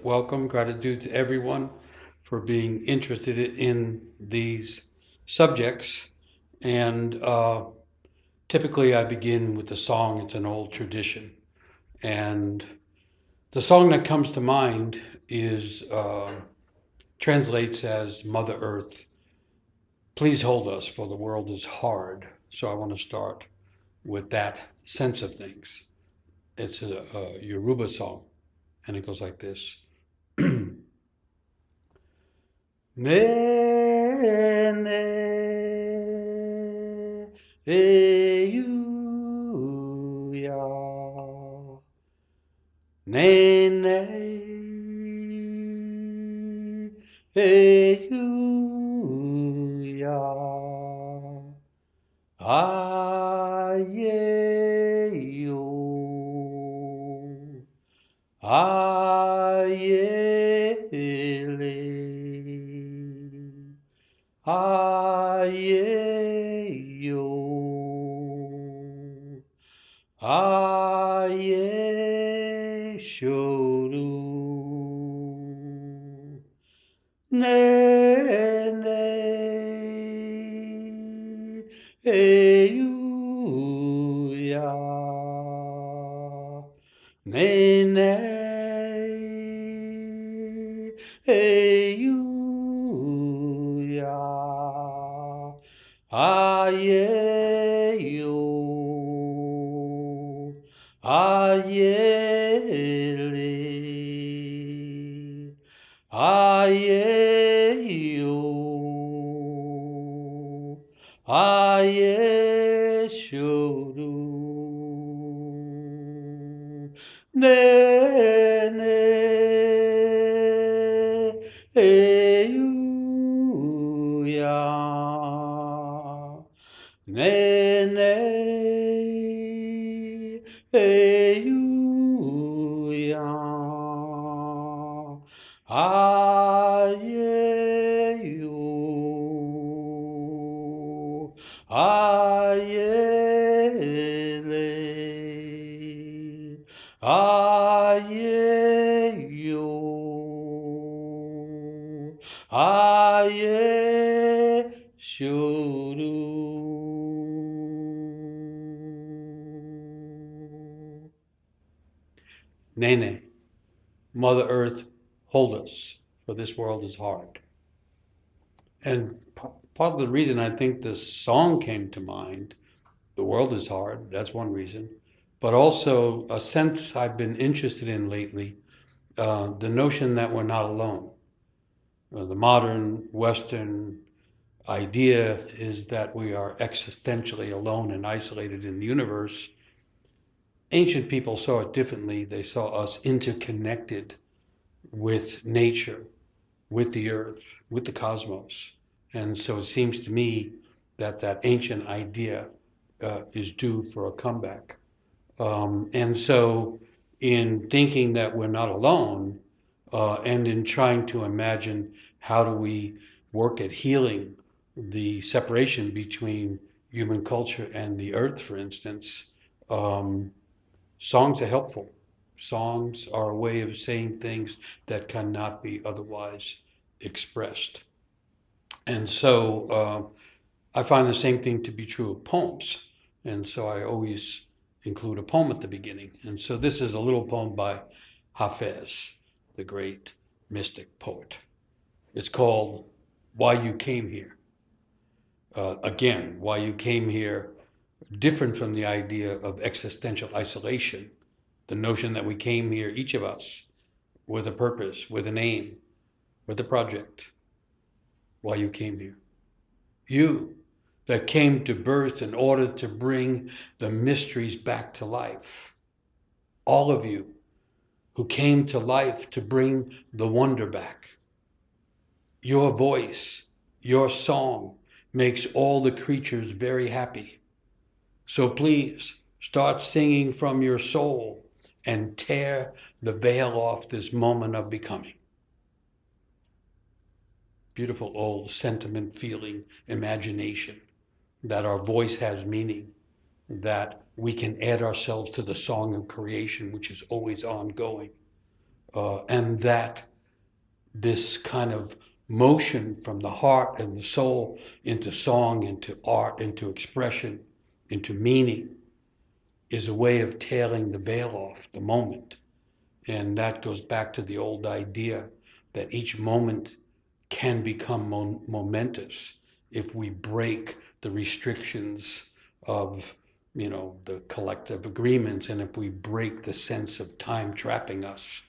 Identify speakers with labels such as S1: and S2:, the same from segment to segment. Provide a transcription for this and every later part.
S1: welcome. Gratitude to everyone for being interested in these subjects. And typically I begin with a song. It's an old tradition. And the song that comes to mind is translates as Mother Earth, please hold us, for the world is hard. So I want to start with that sense of things. It's a Yoruba song, and it goes like this. Nene eyuya, nene eyuya, ayeyo, ayele. Aye-yo, aye-shoru, nene, eyuya, nene, eyuya. Aye-yo, aye-le, aye-yo, aye-shoru, nene, eyuya. Nene eyuya, ayeyo, ayele, ayeyo, ayeshuru. Nene, Mother Earth, hold us, for this world is hard. And part of the reason I think this song came to mind, the world is hard, that's one reason, but also a sense I've been interested in lately, the notion that we're not alone. The modern Western idea is that we are existentially alone and isolated in the universe. Ancient people saw it differently. They saw us interconnected with nature, with the earth, with the cosmos. And so it seems to me that that ancient idea is due for a comeback. And so in thinking that we're not alone, and in trying to imagine how do we work at healing the separation between human culture and the earth, for instance, songs are helpful. Songs are a way of saying things that cannot be otherwise expressed. And so I find the same thing to be true of poems. And so I always include a poem at the beginning. And so this is a little poem by Hafez, the great mystic poet. It's called Why You Came Here. Again, why you came here, different from the idea of existential isolation, the notion that we came here, each of us, with a purpose, with an aim, with a project. Why you came here. You that came to birth in order to bring the mysteries back to life. All of you who came to life to bring the wonder back. Your voice, your song makes all the creatures very happy. So please start singing from your soul and tear the veil off this moment of becoming. Beautiful old sentiment, feeling, imagination, that our voice has meaning, that we can add ourselves to the song of creation, which is always ongoing. and that this kind of motion from the heart and the soul into song, into art, into expression, into meaning is a way of tailing the veil off the moment. And that goes back to the old idea that each moment can become momentous if we break the restrictions of, the collective agreements, and if we break the sense of time trapping us,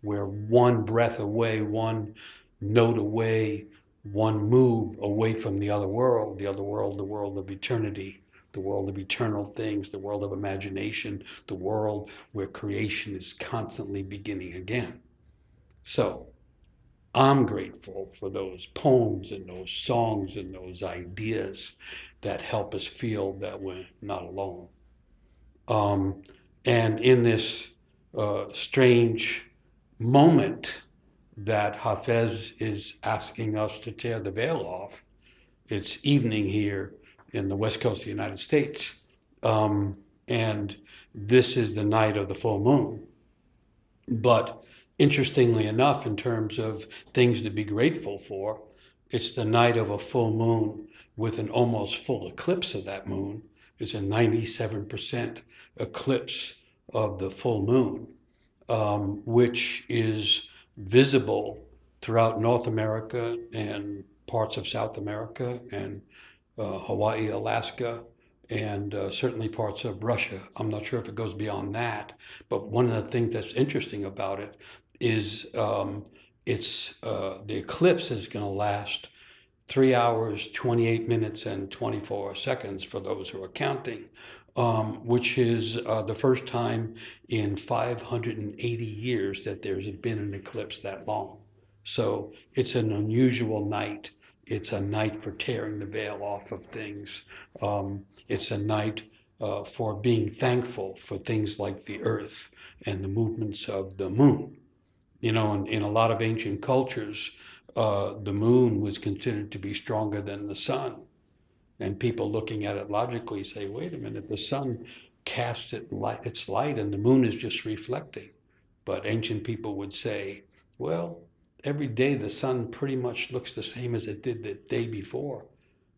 S1: where one breath away, one note away, one move away from the other world, the world of eternity, the world of eternal things, the world of imagination, the world where creation is constantly beginning again. So I'm grateful for those poems and those songs and those ideas that help us feel that we're not alone. And in this strange moment that Hafez is asking us to tear the veil off, it's evening here in the west coast of the United States. And this is the night of the full moon. But interestingly enough, in terms of things to be grateful for, it's the night of a full moon with an almost full eclipse of that moon. It's a 97% eclipse of the full moon, which is visible throughout North America and parts of South America and Hawaii, Alaska, and certainly parts of Russia. I'm not sure if it goes beyond that, but one of the things that's interesting about it is the eclipse is going to last 3 hours, 28 minutes, and 24 seconds for those who are counting, which is the first time in 580 years that there's been an eclipse that long. So it's an unusual night. It's a night for tearing the veil off of things. It's a night for being thankful for things like the earth and the movements of the moon. In a lot of ancient cultures, the moon was considered to be stronger than the sun. And people looking at it logically say, wait a minute, the sun casts its light and the moon is just reflecting. But ancient people would say, well, every day the sun pretty much looks the same as it did the day before.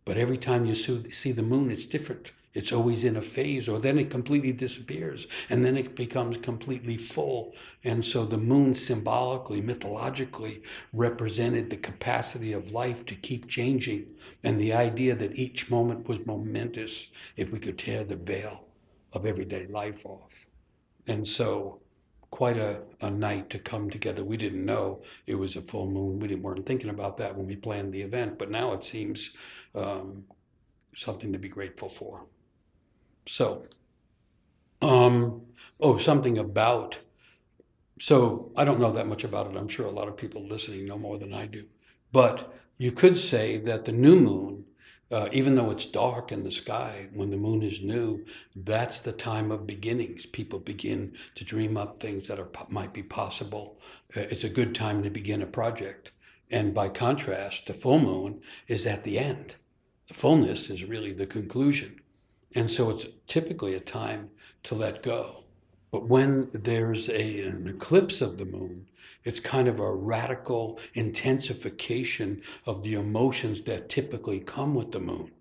S1: But every time you see the moon, it's different. It's always in a phase, or then it completely disappears, and then it becomes completely full. And so the moon symbolically, mythologically, represented the capacity of life to keep changing, and the idea that each moment was momentous if we could tear the veil of everyday life off. And so quite a night to come together. We didn't know it was a full moon. We weren't thinking about that when we planned the event, but now it seems something to be grateful for. So, something about, so I don't know that much about it. I'm sure a lot of people listening know more than I do. But you could say that the new moon, even though it's dark in the sky, when the moon is new, that's the time of beginnings. People begin to dream up things that might be possible. It's a good time to begin a project. And by contrast, the full moon is at the end. The fullness is really the conclusion. And so it's typically a time to let go. But when there's an eclipse of the moon, it's kind of a radical intensification of the emotions that typically come with the moon.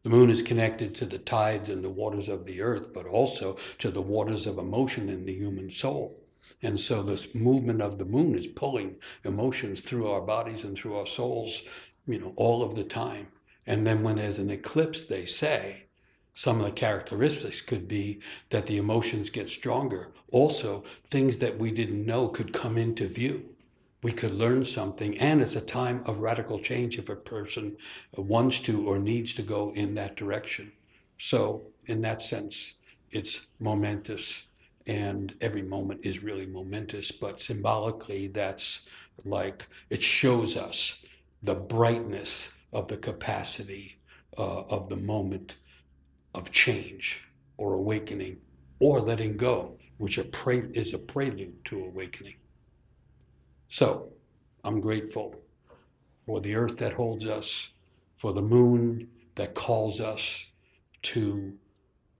S1: The moon is connected to the tides and the waters of the earth, but also to the waters of emotion in the human soul. And so this movement of the moon is pulling emotions through our bodies and through our souls, all of the time. And then when there's an eclipse, they say, some of the characteristics could be that the emotions get stronger. Also, things that we didn't know could come into view. We could learn something, and it's a time of radical change if a person wants to or needs to go in that direction. So, in that sense, it's momentous, and every moment is really momentous, but symbolically, that's like, it shows us the brightness of the capacity of the moment of change or awakening or letting go, which is a prelude to awakening. So I'm grateful for the earth that holds us, for the moon that calls us to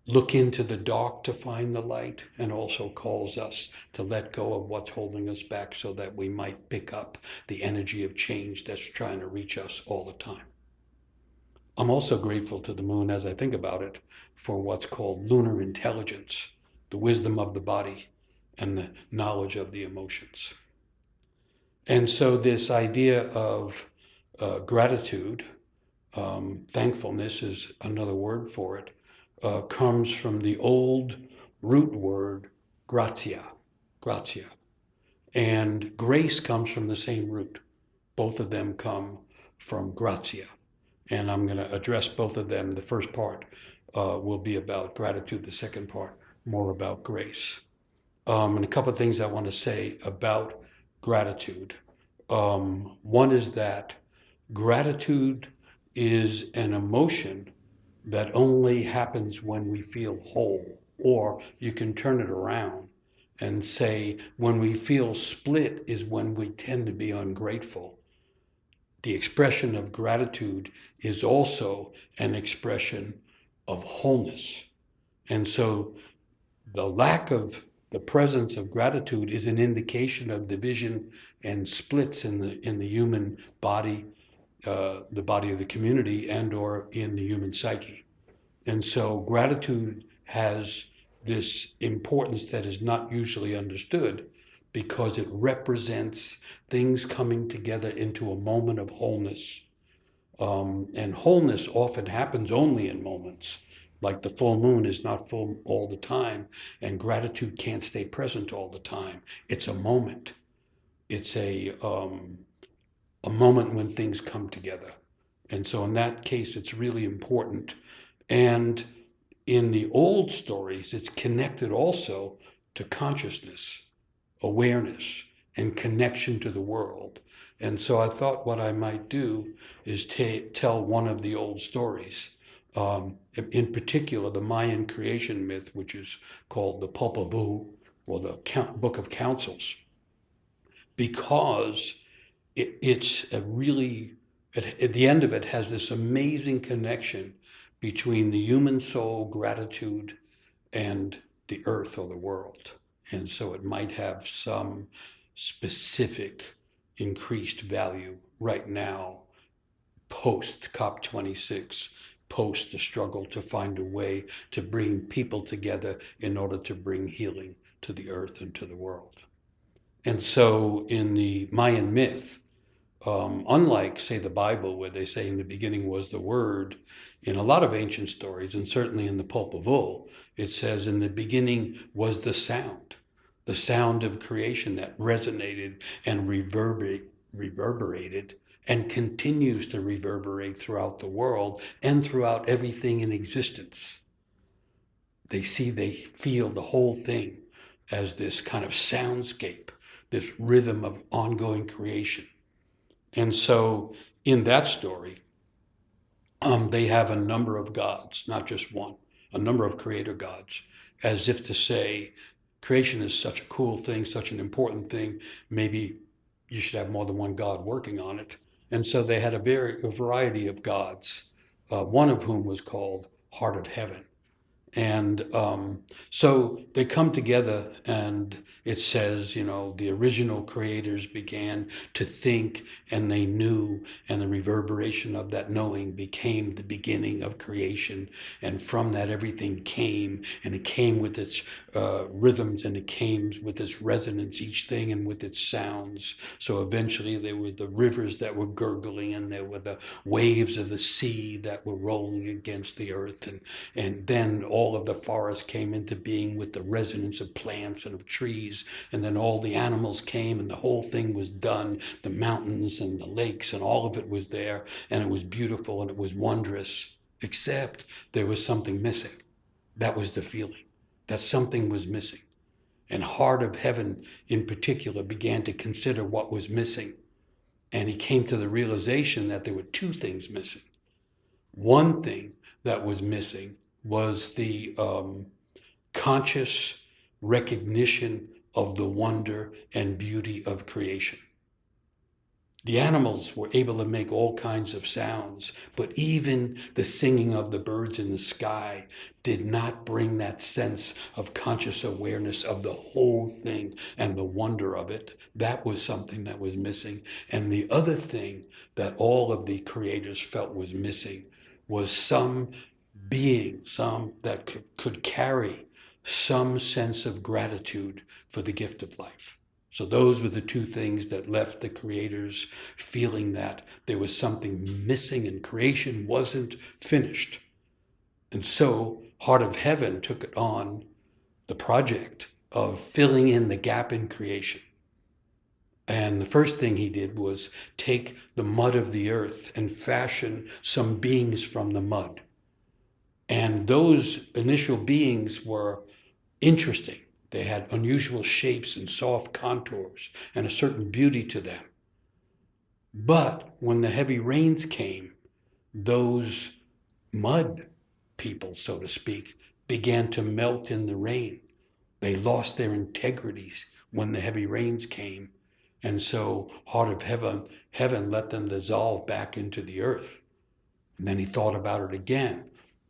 S1: look into the dark to find the light, and also calls us to let go of what's holding us back so that we might pick up the energy of change that's trying to reach us all the time. I'm also grateful to the moon, as I think about it, for what's called lunar intelligence, the wisdom of the body, and the knowledge of the emotions. And so this idea of gratitude, thankfulness is another word for it, comes from the old root word gratia. And grace comes from the same root. Both of them come from gratia. And I'm going to address both of them. The first part will be about gratitude. The second part, more about grace. And a couple of things I want to say about gratitude. One is that gratitude is an emotion that only happens when we feel whole. Or you can turn it around and say, when we feel split is when we tend to be ungrateful. The expression of gratitude is also an expression of wholeness. And so the lack of the presence of gratitude is an indication of division and splits in the human body, the body of the community, and or in the human psyche. And so gratitude has this importance that is not usually understood, because it represents things coming together into a moment of wholeness. And wholeness often happens only in moments. Like the full moon is not full all the time, and gratitude can't stay present all the time. It's a moment. It's a moment when things come together. And so in that case, it's really important. And in the old stories, it's connected also to consciousness, awareness, and connection to the world. And so I thought what I might do is tell one of the old stories. In particular, the Mayan creation myth, which is called the Popol Vuh, or the Book of Councils, because it's a really, at the end of it, has this amazing connection between the human soul, gratitude, and the earth or the world. And so it might have some specific increased value right now, post COP26, post the struggle to find a way to bring people together in order to bring healing to the earth and to the world. And so in the Mayan myth, unlike, say, the Bible, where they say in the beginning was the Word, in a lot of ancient stories, and certainly in the Popol Vuh, it says in the beginning was the sound of creation that resonated and reverberated and continues to reverberate throughout the world and throughout everything in existence. They feel the whole thing as this kind of soundscape, this rhythm of ongoing creation. And so in that story, they have a number of gods, not just one, a number of creator gods, as if to say, creation is such a cool thing, such an important thing, maybe you should have more than one god working on it. And so they had a variety of gods, one of whom was called Heart of Heaven. And so they come together, and it says, the original creators began to think, and they knew, and the reverberation of that knowing became the beginning of creation. And from that, everything came, and it came with its rhythms, and it came with its resonance, each thing, and with its sounds. So eventually there were the rivers that were gurgling, and there were the waves of the sea that were rolling against the earth. And then all of the forest came into being with the resonance of plants and of trees. And then all the animals came, and the whole thing was done. The mountains and the lakes and all of it was there. And it was beautiful and it was wondrous, except there was something missing. That was the feeling, that something was missing. And Heart of Heaven in particular began to consider what was missing. And he came to the realization that there were two things missing. One thing that was missing was the conscious recognition of the wonder and beauty of creation. The animals were able to make all kinds of sounds, but even the singing of the birds in the sky did not bring that sense of conscious awareness of the whole thing and the wonder of it. That was something that was missing. And the other thing that all of the creators felt was missing was some being, some that could carry some sense of gratitude for the gift of life. So those were the two things that left the creators feeling that there was something missing and creation wasn't finished. And so Heart of Heaven took it on the project of filling in the gap in creation. And the first thing he did was take the mud of the earth and fashion some beings from the mud. And those initial beings were interesting. They had unusual shapes and soft contours and a certain beauty to them. But when the heavy rains came, those mud people, so to speak, began to melt in the rain. They lost their integrities when the heavy rains came. And so Heart of Heaven let them dissolve back into the earth. And then he thought about it again.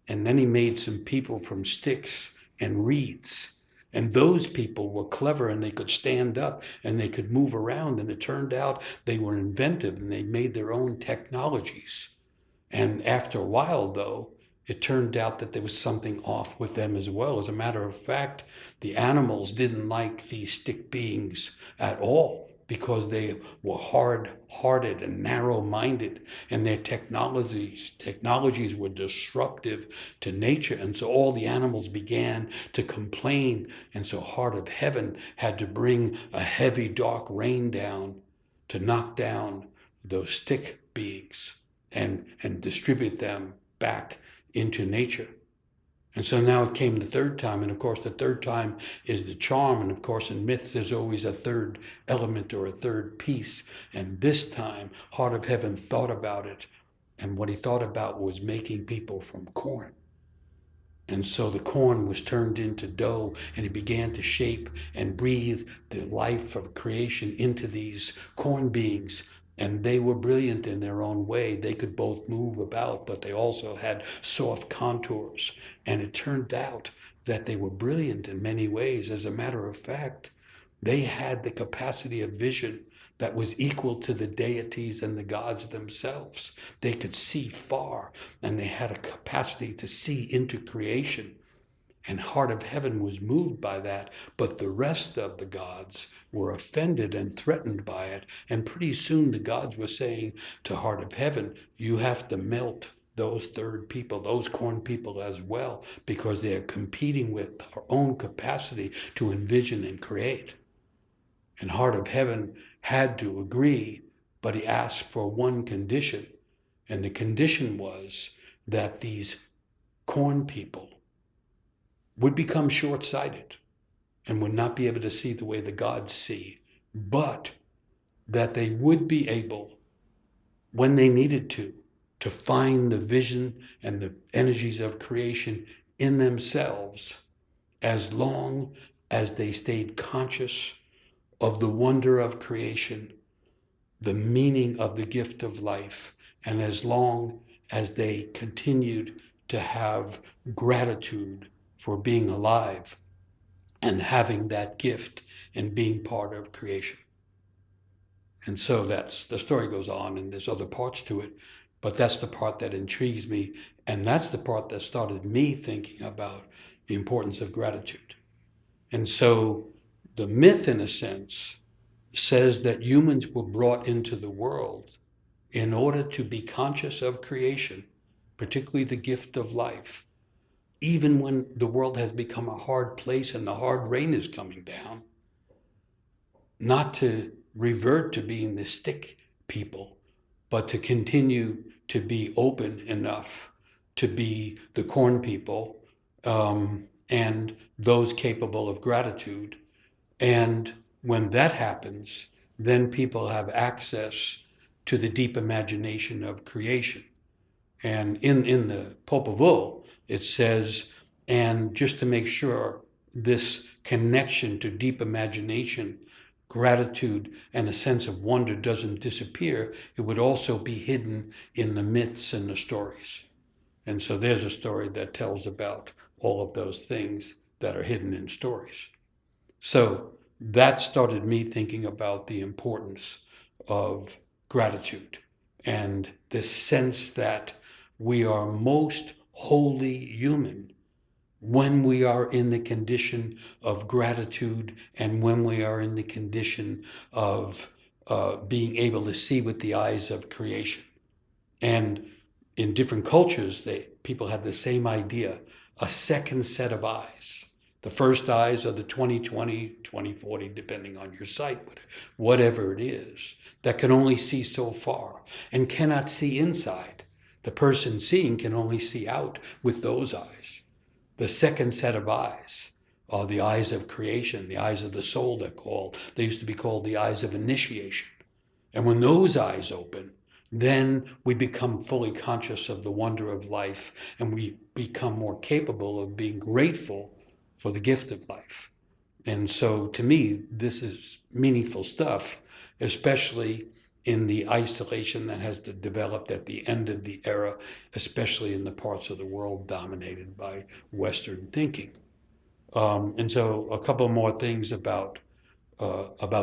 S1: And then he made some people from sticks and reeds. And those people were clever and they could stand up and they could move around. And it turned out they were inventive and they made their own technologies. And after a while, though, it turned out that there was something off with them as well. As a matter of fact, the animals didn't like these stick beings at all because they were hard-hearted and narrow-minded, and their technologies were disruptive to nature. And so all the animals began to complain. And so Heart of Heaven had to bring a heavy, dark rain down to knock down those stick beings and distribute them back into nature. And so now it came the third time, and of course the third time is the charm, and of course in myths there's always a third element or a third piece, and this time Heart of Heaven thought about it, and what he thought about was making people from corn. And so the corn was turned into dough, and he began to shape and breathe the life of creation into these corn beings. And they were brilliant in their own way. They could both move about, but they also had soft contours. And it turned out that they were brilliant in many ways. As a matter of fact, they had the capacity of vision that was equal to the deities and the gods themselves. They could see far, and they had a capacity to see into creation. And Heart of Heaven was moved by that, but the rest of the gods were offended and threatened by it. And pretty soon the gods were saying to Heart of Heaven, you have to melt those third people, those corn people as well, because they're competing with our own capacity to envision and create. And Heart of Heaven had to agree, but he asked for one condition. And the condition was that these corn people would become short-sighted and would not be able to see the way the gods see, but that they would be able, when they needed to find the vision and the energies of creation in themselves, as long as they stayed conscious of the wonder of creation, the meaning of the gift of life, and as long as they continued to have gratitude for being alive and having that gift and being part of creation. And so that's, the story goes on and there's other parts to it, but that's the part that intrigues me. And that's the part that started me thinking about the importance of gratitude. And so the myth, in a sense, says that humans were brought into the world in order to be conscious of creation, particularly the gift of life, even when the world has become a hard place and the hard rain is coming down, not to revert to being the stick people, but to continue to be open enough to be the corn people and those capable of gratitude. And when that happens, then people have access to the deep imagination of creation. And in the Popol it says, and just to make sure this connection to deep imagination gratitude and a sense of wonder doesn't disappear, it would also be hidden in the myths and the stories. And so there's a story that tells about all of those things that are hidden in stories. So that started me thinking about the importance of gratitude and the sense that we are most wholly human when we are in the condition of gratitude and when we are in the condition of being able to see with the eyes of creation. And in different cultures, people had the same idea, a second set of eyes. The first eyes are the 20/20, 20/40, depending on your sight, whatever it is, that can only see so far and cannot see inside. The person seeing can only see out with those eyes. The second set of eyes are the eyes of creation, the eyes of the soul they used to be called the eyes of initiation. And when those eyes open, then we become fully conscious of the wonder of life, and we become more capable of being grateful for the gift of life. And so to me, this is meaningful stuff, especially in the isolation that has developed at the end of the era, especially in the parts of the world dominated by Western thinking. And so a couple more things about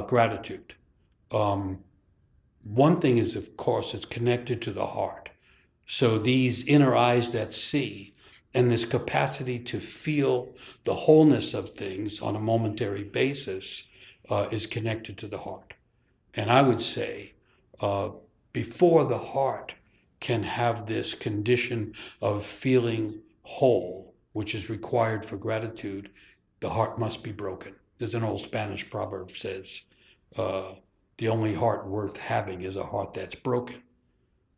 S1: gratitude. One thing is, of course, it's connected to the heart. So these inner eyes that see, and this capacity to feel the wholeness of things on a momentary basis is connected to the heart. And I would say, before the heart can have this condition of feeling whole, which is required for gratitude, the heart must be broken. There's an old Spanish proverb says, the only heart worth having is a heart that's broken.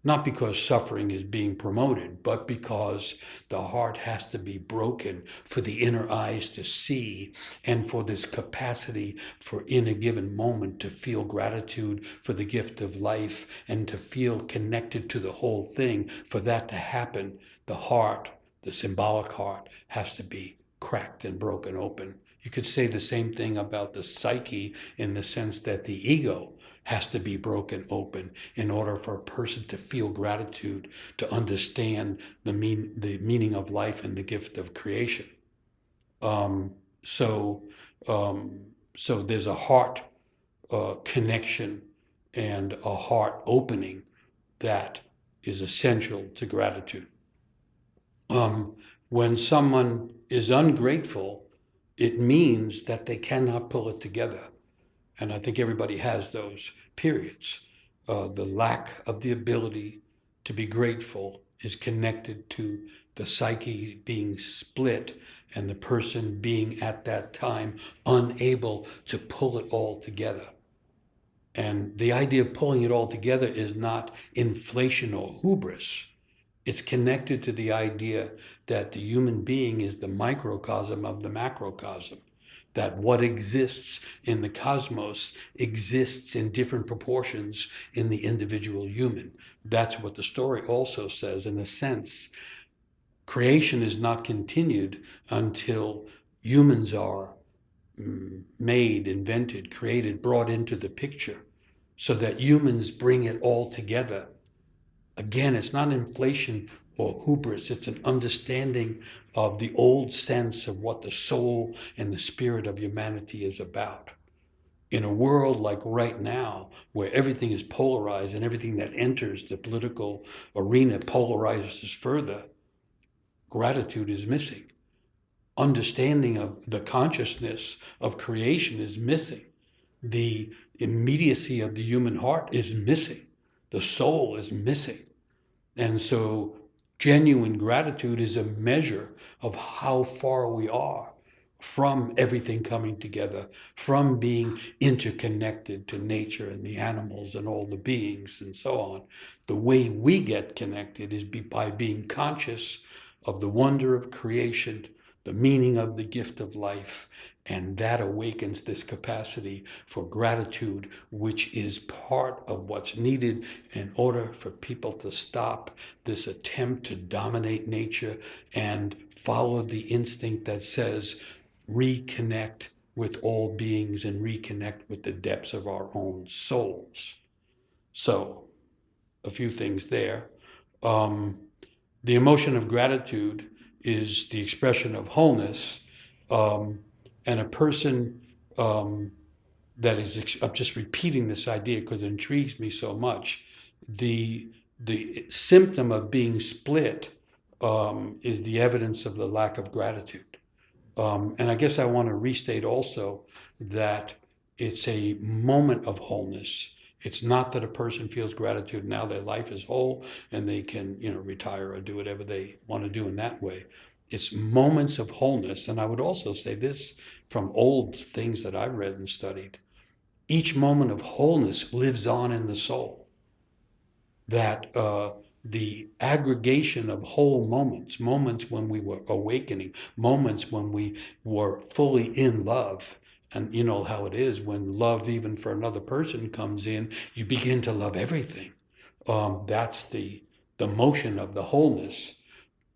S1: Not because suffering is being promoted, but because the heart has to be broken for the inner eyes to see, and for this capacity for in a given moment to feel gratitude for the gift of life and to feel connected to the whole thing. For that to happen, the heart, the symbolic heart, has to be cracked and broken open. You could say the same thing about the psyche in the sense that the ego has to be broken open in order for a person to feel gratitude, to understand the meaning of life and the gift of creation. So there's a heart connection and a heart opening that is essential to gratitude. When someone is ungrateful, it means that they cannot pull it together. And I think everybody has those periods. The lack of the ability to be grateful is connected to the psyche being split and the person being at that time unable to pull it all together. And the idea of pulling it all together is not inflation or hubris. It's connected to the idea that the human being is the microcosm of the macrocosm. That what exists in the cosmos exists in different proportions in the individual human. That's what the story also says. In a sense, creation is not continued until humans are made, invented, created, brought into the picture, so that humans bring it all together. Again, it's not inflation or hubris, it's an understanding of the old sense of what the soul and the spirit of humanity is about. In a world like right now, where everything is polarized and everything that enters the political arena polarizes further, gratitude is missing. Understanding of the consciousness of creation is missing. The immediacy of the human heart is missing. The soul is missing. And so genuine gratitude is a measure of how far we are from everything coming together, from being interconnected to nature and the animals and all the beings and so on. The way we get connected is by being conscious of the wonder of creation, the meaning of the gift of life, and that awakens this capacity for gratitude, which is part of what's needed in order for people to stop this attempt to dominate nature and follow the instinct that says, reconnect with all beings and reconnect with the depths of our own souls. So, a few things there. The emotion of gratitude is the expression of wholeness, and a person that is, I'm just repeating this idea because it intrigues me so much. The symptom of being split is the evidence of the lack of gratitude. And I guess I want to restate also that it's a moment of wholeness. It's not that a person feels gratitude now their life is whole and they can, retire or do whatever they want to do in that way. It's moments of wholeness. And I would also say this from old things that I've read and studied. Each moment of wholeness lives on in the soul. That the aggregation of whole moments when we were awakening, moments when we were fully in love, and you know how it is when love even for another person comes in, you begin to love everything. That's the motion of the wholeness.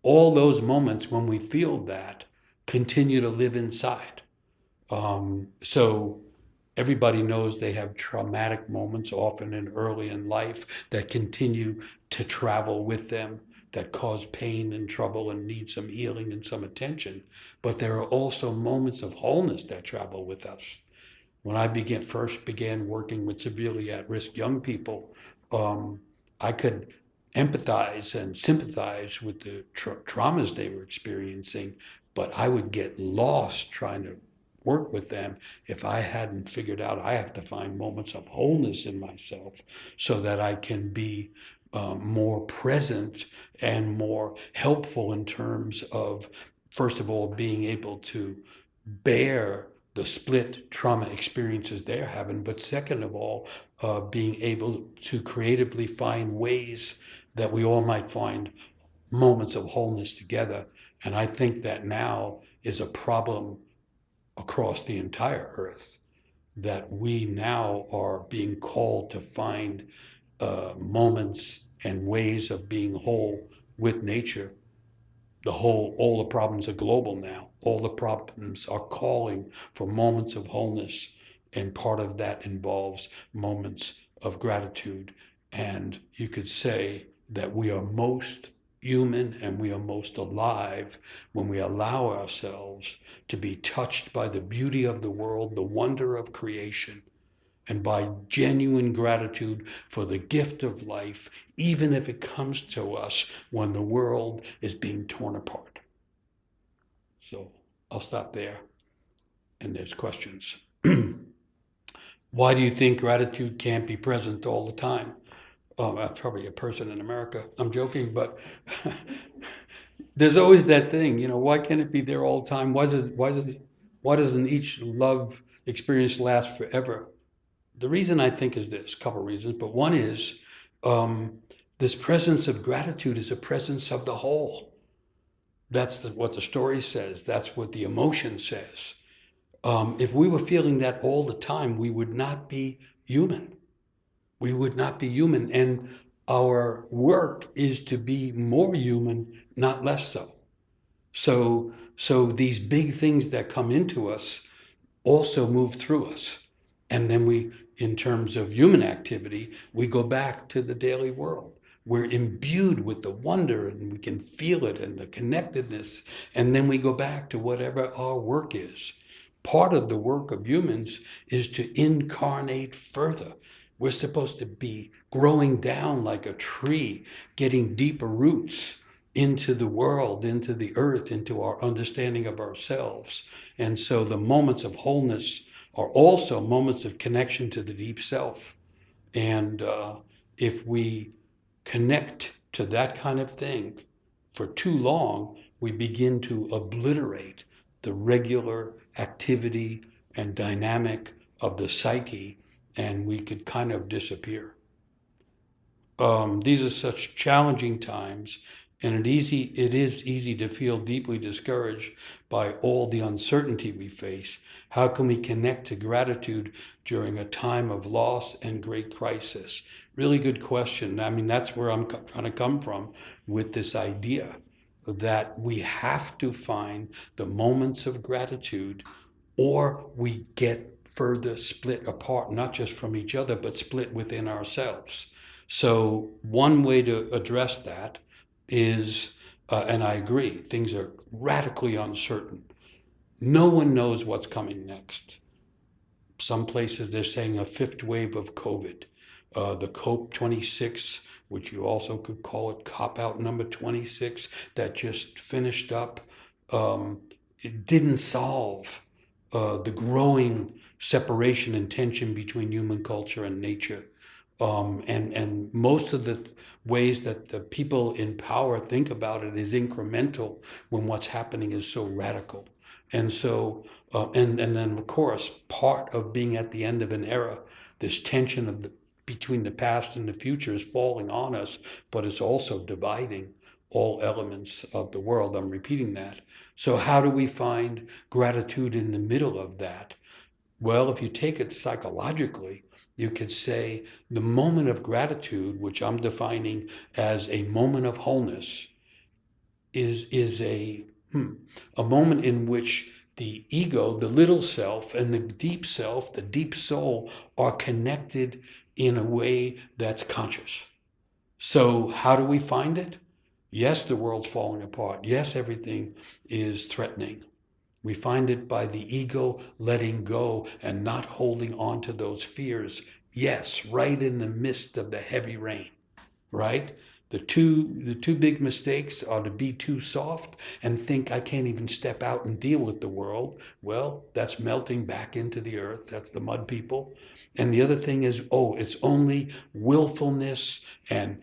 S1: All those moments when we feel that continue to live inside. So everybody knows they have traumatic moments, often and early in life, that continue to travel with them, that cause pain and trouble and need some healing and some attention. But there are also moments of wholeness that travel with us. When I first began working with severely at-risk young people, I could empathize and sympathize with the traumas they were experiencing, but I would get lost trying to work with them if I hadn't figured out I have to find moments of wholeness in myself so that I can be more present and more helpful in terms of, first of all, being able to bear the split trauma experiences they're having, but second of all, being able to creatively find ways that we all might find moments of wholeness together. And I think that now is a problem across the entire earth, that we now are being called to find moments and ways of being whole with nature. All the problems are global now. All the problems are calling for moments of wholeness, and part of that involves moments of gratitude. And you could say that we are most human and we are most alive when we allow ourselves to be touched by the beauty of the world, the wonder of creation, and by genuine gratitude for the gift of life, even if it comes to us when the world is being torn apart. So I'll stop there, and there's questions. Why do you think gratitude can't be present all the time? Probably a person in America. I'm joking, but there's always that thing, why can't it be there all the time? Why doesn't each love experience last forever? The reason I think is this, a couple of reasons, but one is this presence of gratitude is a presence of the whole. That's what the story says. That's what the emotion says. If we were feeling that all the time, we would not be human. We would not be human. And our work is to be more human, not less so. So these big things that come into us also move through us. And then we, in terms of human activity, we go back to the daily world. We're imbued with the wonder and we can feel it and the connectedness. And then we go back to whatever our work is. Part of the work of humans is to incarnate further. We're supposed to be growing down like a tree, getting deeper roots into the world, into the earth, into our understanding of ourselves. And so the moments of wholeness are also moments of connection to the deep self. And if we connect to that kind of thing for too long, we begin to obliterate the regular activity and dynamic of the psyche, and we could kind of disappear. These are such challenging times, and it is easy to feel deeply discouraged by all the uncertainty we face. How can we connect to gratitude during a time of loss and great crisis? Really good question. I mean, that's where I'm trying to come from with this idea that we have to find the moments of gratitude or we get further split apart, not just from each other, but split within ourselves. So one way to address that is, and I agree, things are radically uncertain. No one knows what's coming next. Some places they're saying a fifth wave of COVID. The COP26, which you also could call it cop out number 26, that just finished up, it didn't solve the growing separation and tension between human culture and nature. And most of the ways that the people in power think about it is incremental when what's happening is so radical. And so, and then of course, part of being at the end of an era, this tension of between the past and the future is falling on us, but it's also dividing all elements of the world. I'm repeating that. So how do we find gratitude in the middle of that? Well, if you take it psychologically, you could say the moment of gratitude, which I'm defining as a moment of wholeness, is a moment in which the ego, the little self, and the deep self, the deep soul, are connected in a way that's conscious. So how do we find it? Yes, the world's falling apart. Yes, everything is threatening. We find it by the ego letting go and not holding on to those fears. Yes, right in the midst of the heavy rain, right? The two big mistakes are to be too soft and think I can't even step out and deal with the world. Well, that's melting back into the earth. That's the mud people. And the other thing is, it's only willfulness and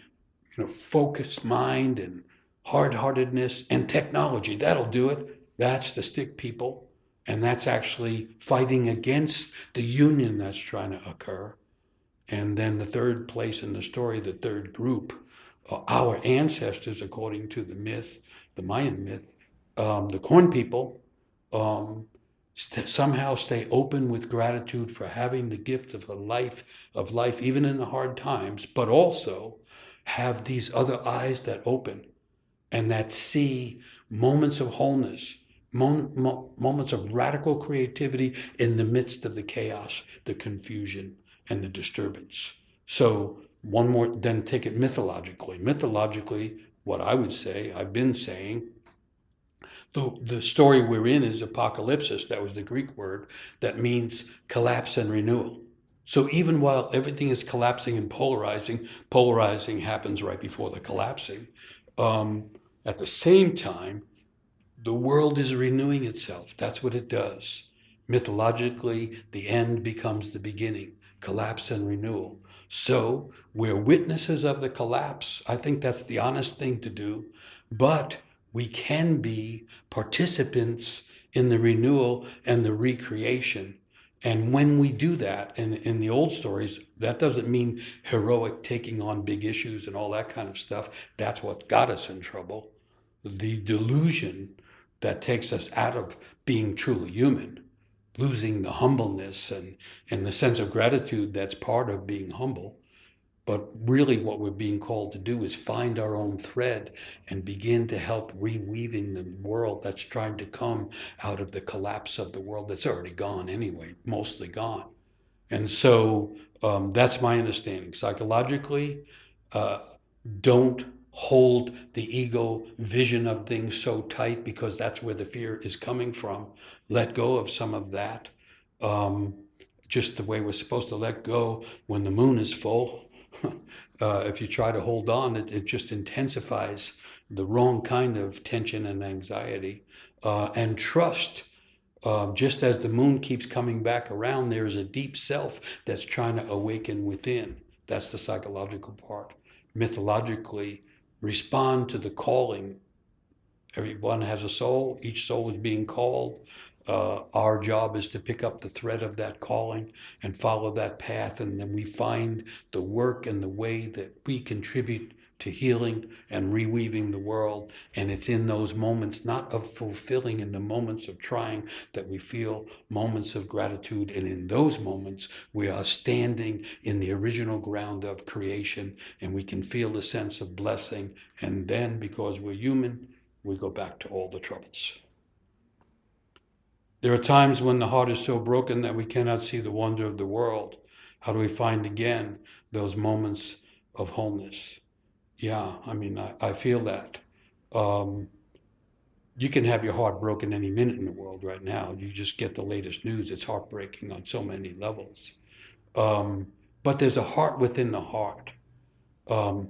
S1: focused mind and hard-heartedness and technology. That'll do it. That's the stick people. And that's actually fighting against the union that's trying to occur. And then the third place in the story, the third group, our ancestors, according to the myth, the Mayan myth, the corn people, somehow stay open with gratitude for having the gift of life, even in the hard times, but also have these other eyes that open and that see moments of wholeness, moments of radical creativity in the midst of the chaos, the confusion, and the disturbance. So one more, then take it mythologically. Mythologically, what I would say, I've been saying, the story we're in is apocalypsis. That was the Greek word that means collapse and renewal. So even while everything is collapsing and polarizing happens right before the collapsing. At the same time, the world is renewing itself. That's what it does. Mythologically, the end becomes the beginning, collapse and renewal. So we're witnesses of the collapse. I think that's the honest thing to do. But we can be participants in the renewal and the recreation. And when we do that, and in the old stories, that doesn't mean heroic taking on big issues and all that kind of stuff. That's what got us in trouble. The delusion that takes us out of being truly human, losing the humbleness and the sense of gratitude that's part of being humble. But really what we're being called to do is find our own thread and begin to help reweaving the world that's trying to come out of the collapse of the world that's already gone anyway, mostly gone. And so that's my understanding. Psychologically, don't hold the ego vision of things so tight because that's where the fear is coming from. Let go of some of that. Just the way we're supposed to let go when the moon is full. If you try to hold on, it just intensifies the wrong kind of tension and anxiety. And trust, just as the moon keeps coming back around, there is a deep self that's trying to awaken within. That's the psychological part. Mythologically, respond to the calling. Everyone has a soul. Each soul is being called. Our job is to pick up the thread of that calling and follow that path. And then we find the work and the way that we contribute to healing and reweaving the world. And it's in those moments, not of fulfilling, in the moments of trying, that we feel moments of gratitude. And in those moments, we are standing in the original ground of creation and we can feel the sense of blessing. And then, because we're human, we go back to all the troubles. There are times when the heart is so broken that we cannot see the wonder of the world. How do we find again those moments of wholeness? Yeah, I mean, I feel that. Um, you can have your heart broken any minute in the world right now. You just get the latest news. It's heartbreaking on so many levels. Um, but there's a heart within the heart. Um,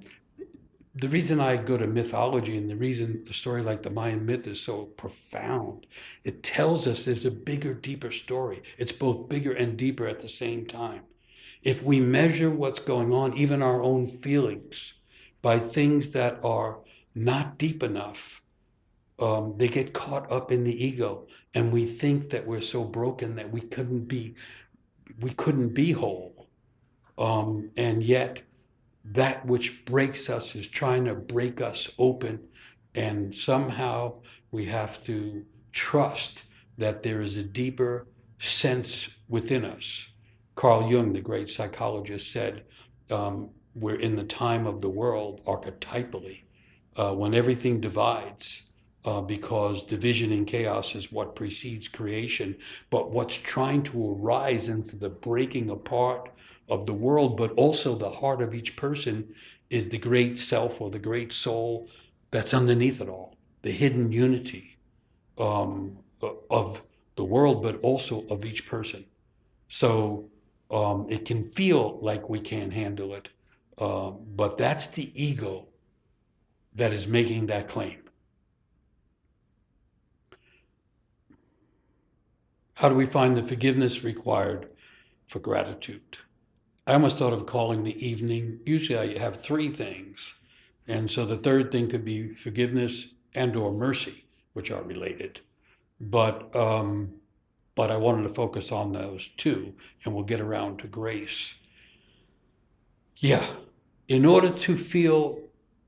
S1: the reason I go to mythology and the reason a story like the Mayan myth is so profound, it tells us there's a bigger, deeper story. It's both bigger and deeper at the same time. If we measure what's going on, even our own feelings, by things that are not deep enough, they get caught up in the ego, and we think that we're so broken that we couldn't be whole. And yet, that which breaks us is trying to break us open, and somehow we have to trust that there is a deeper sense within us. Carl Jung, the great psychologist, said, we're in the time of the world archetypally, when everything divides, because division and chaos is what precedes creation. But what's trying to arise into the breaking apart of the world, but also the heart of each person, is the great self or the great soul that's underneath it all, the hidden unity of the world, but also of each person. So it can feel like we can't handle it, but that's the ego that is making that claim. How do we find the forgiveness required for gratitude? I almost thought of calling the evening. Usually I have three things. And so the third thing could be forgiveness and or mercy, which are related. But I wanted to focus on those two, and we'll get around to grace. Yeah, in order to feel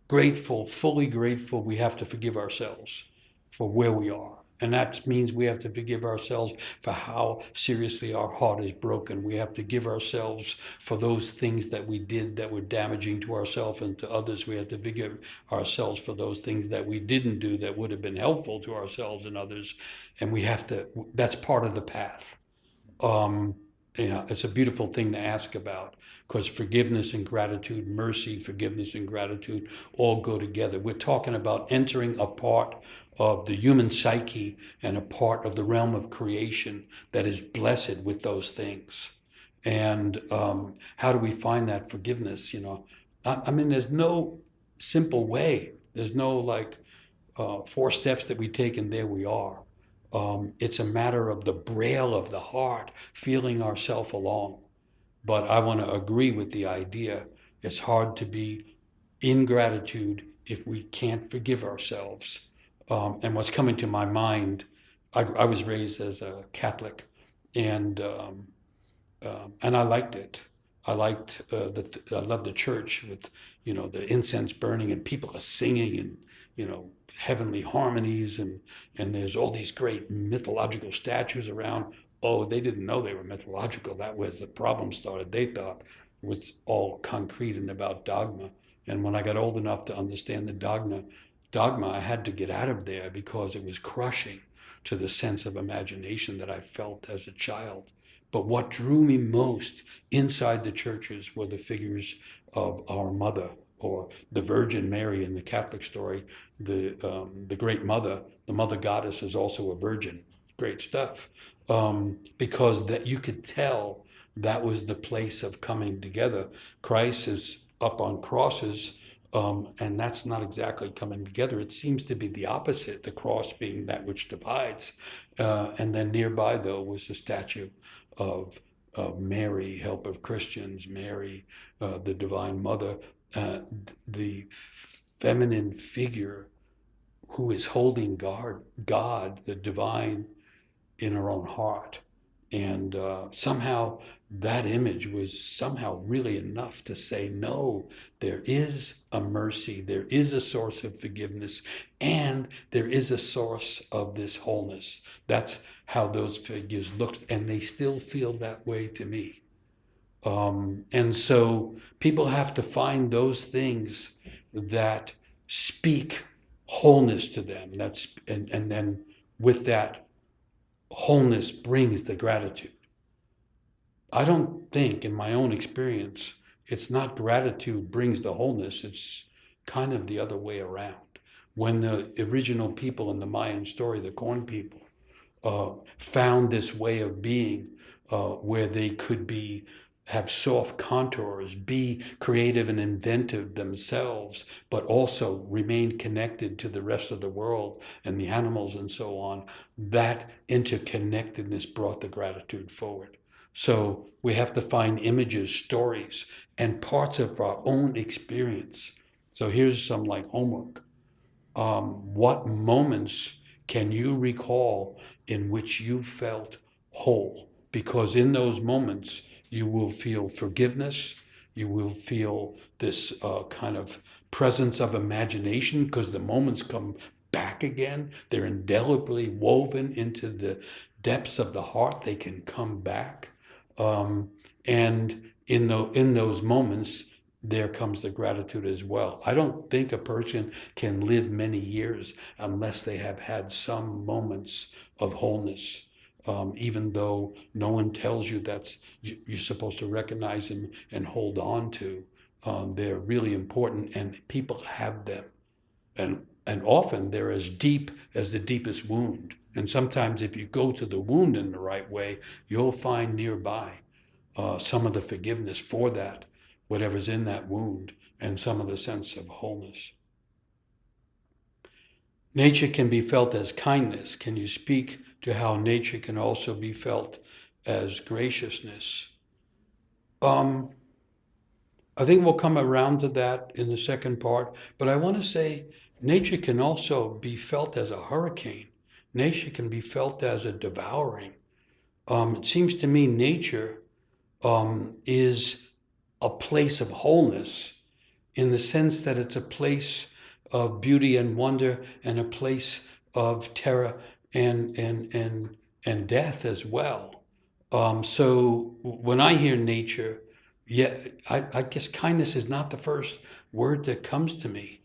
S1: grateful, fully grateful, we have to forgive ourselves for where we are. And that means we have to forgive ourselves for how seriously our heart is broken. We have to give ourselves for those things that we did that were damaging to ourselves and to others. We have to forgive ourselves for those things that we didn't do that would have been helpful to ourselves and others. And we have to, that's part of the path. It's a beautiful thing to ask about, because forgiveness and gratitude, mercy, forgiveness and gratitude all go together. We're talking about entering a part of the human psyche and a part of the realm of creation that is blessed with those things. And how do we find that forgiveness? I mean, there's no simple way. There's no 4 steps that we take and there we are. It's a matter of the braille of the heart, feeling ourselves along. But I want to agree with the idea. It's hard to be in gratitude if we can't forgive ourselves. And what's coming to my mind, I was raised as a Catholic, and I liked it. I liked I loved the church with the incense burning and people are singing and heavenly harmonies and there's all these great mythological statues around. Oh, they didn't know they were mythological. That was the problem started. They thought it was all concrete and about dogma. And when I got old enough to understand the dogma, I had to get out of there because it was crushing to the sense of imagination that I felt as a child. But what drew me most inside the churches were the figures of our mother, or the Virgin Mary in the Catholic story. The great mother, the mother goddess, is also a virgin. Great stuff. Because that you could tell that was the place of coming together. Christ is up on crosses, and that's not exactly coming together. It seems to be the opposite, the cross being that which divides. And then nearby, though, was the statue of Mary, help of Christians, Mary, the Divine Mother, the feminine figure who is holding God, the divine, in her own heart. And somehow that image was somehow really enough to say, no, there is a mercy, there is a source of forgiveness, and there is a source of this wholeness. That's how those figures looked, and they still feel that way to me. And so people have to find those things that speak wholeness to them. And then with that wholeness brings the gratitude. I don't think, in my own experience, it's not gratitude brings the wholeness. It's kind of the other way around. When the original people in the Mayan story, the corn people, found this way of being where they could have soft contours, be creative and inventive themselves, but also remain connected to the rest of the world and the animals and so on, that interconnectedness brought the gratitude forward. So we have to find images, stories, and parts of our own experience. So here's some like homework. What moments can you recall in which you felt whole? Because in those moments, you will feel forgiveness. You will feel this kind of presence of imagination because the moments come back again. They're indelibly woven into the depths of the heart. They can come back. And in those moments, there comes the gratitude as well. I don't think a person can live many years unless they have had some moments of wholeness. Even though no one tells you you're supposed to recognize them and hold on to. They're really important, and people have them. And often they're as deep as the deepest wound. And sometimes if you go to the wound in the right way, you'll find nearby some of the forgiveness for that, whatever's in that wound, and some of the sense of wholeness. Nature can be felt as kindness. Can you speak to how nature can also be felt as graciousness? I think we'll come around to that in the second part, but I want to say nature can also be felt as a hurricane. Nature can be felt as a devouring. It seems to me nature is a place of wholeness in the sense that it's a place of beauty and wonder and a place of terror and death as well. So when I hear nature, yeah, I guess kindness is not the first word that comes to me.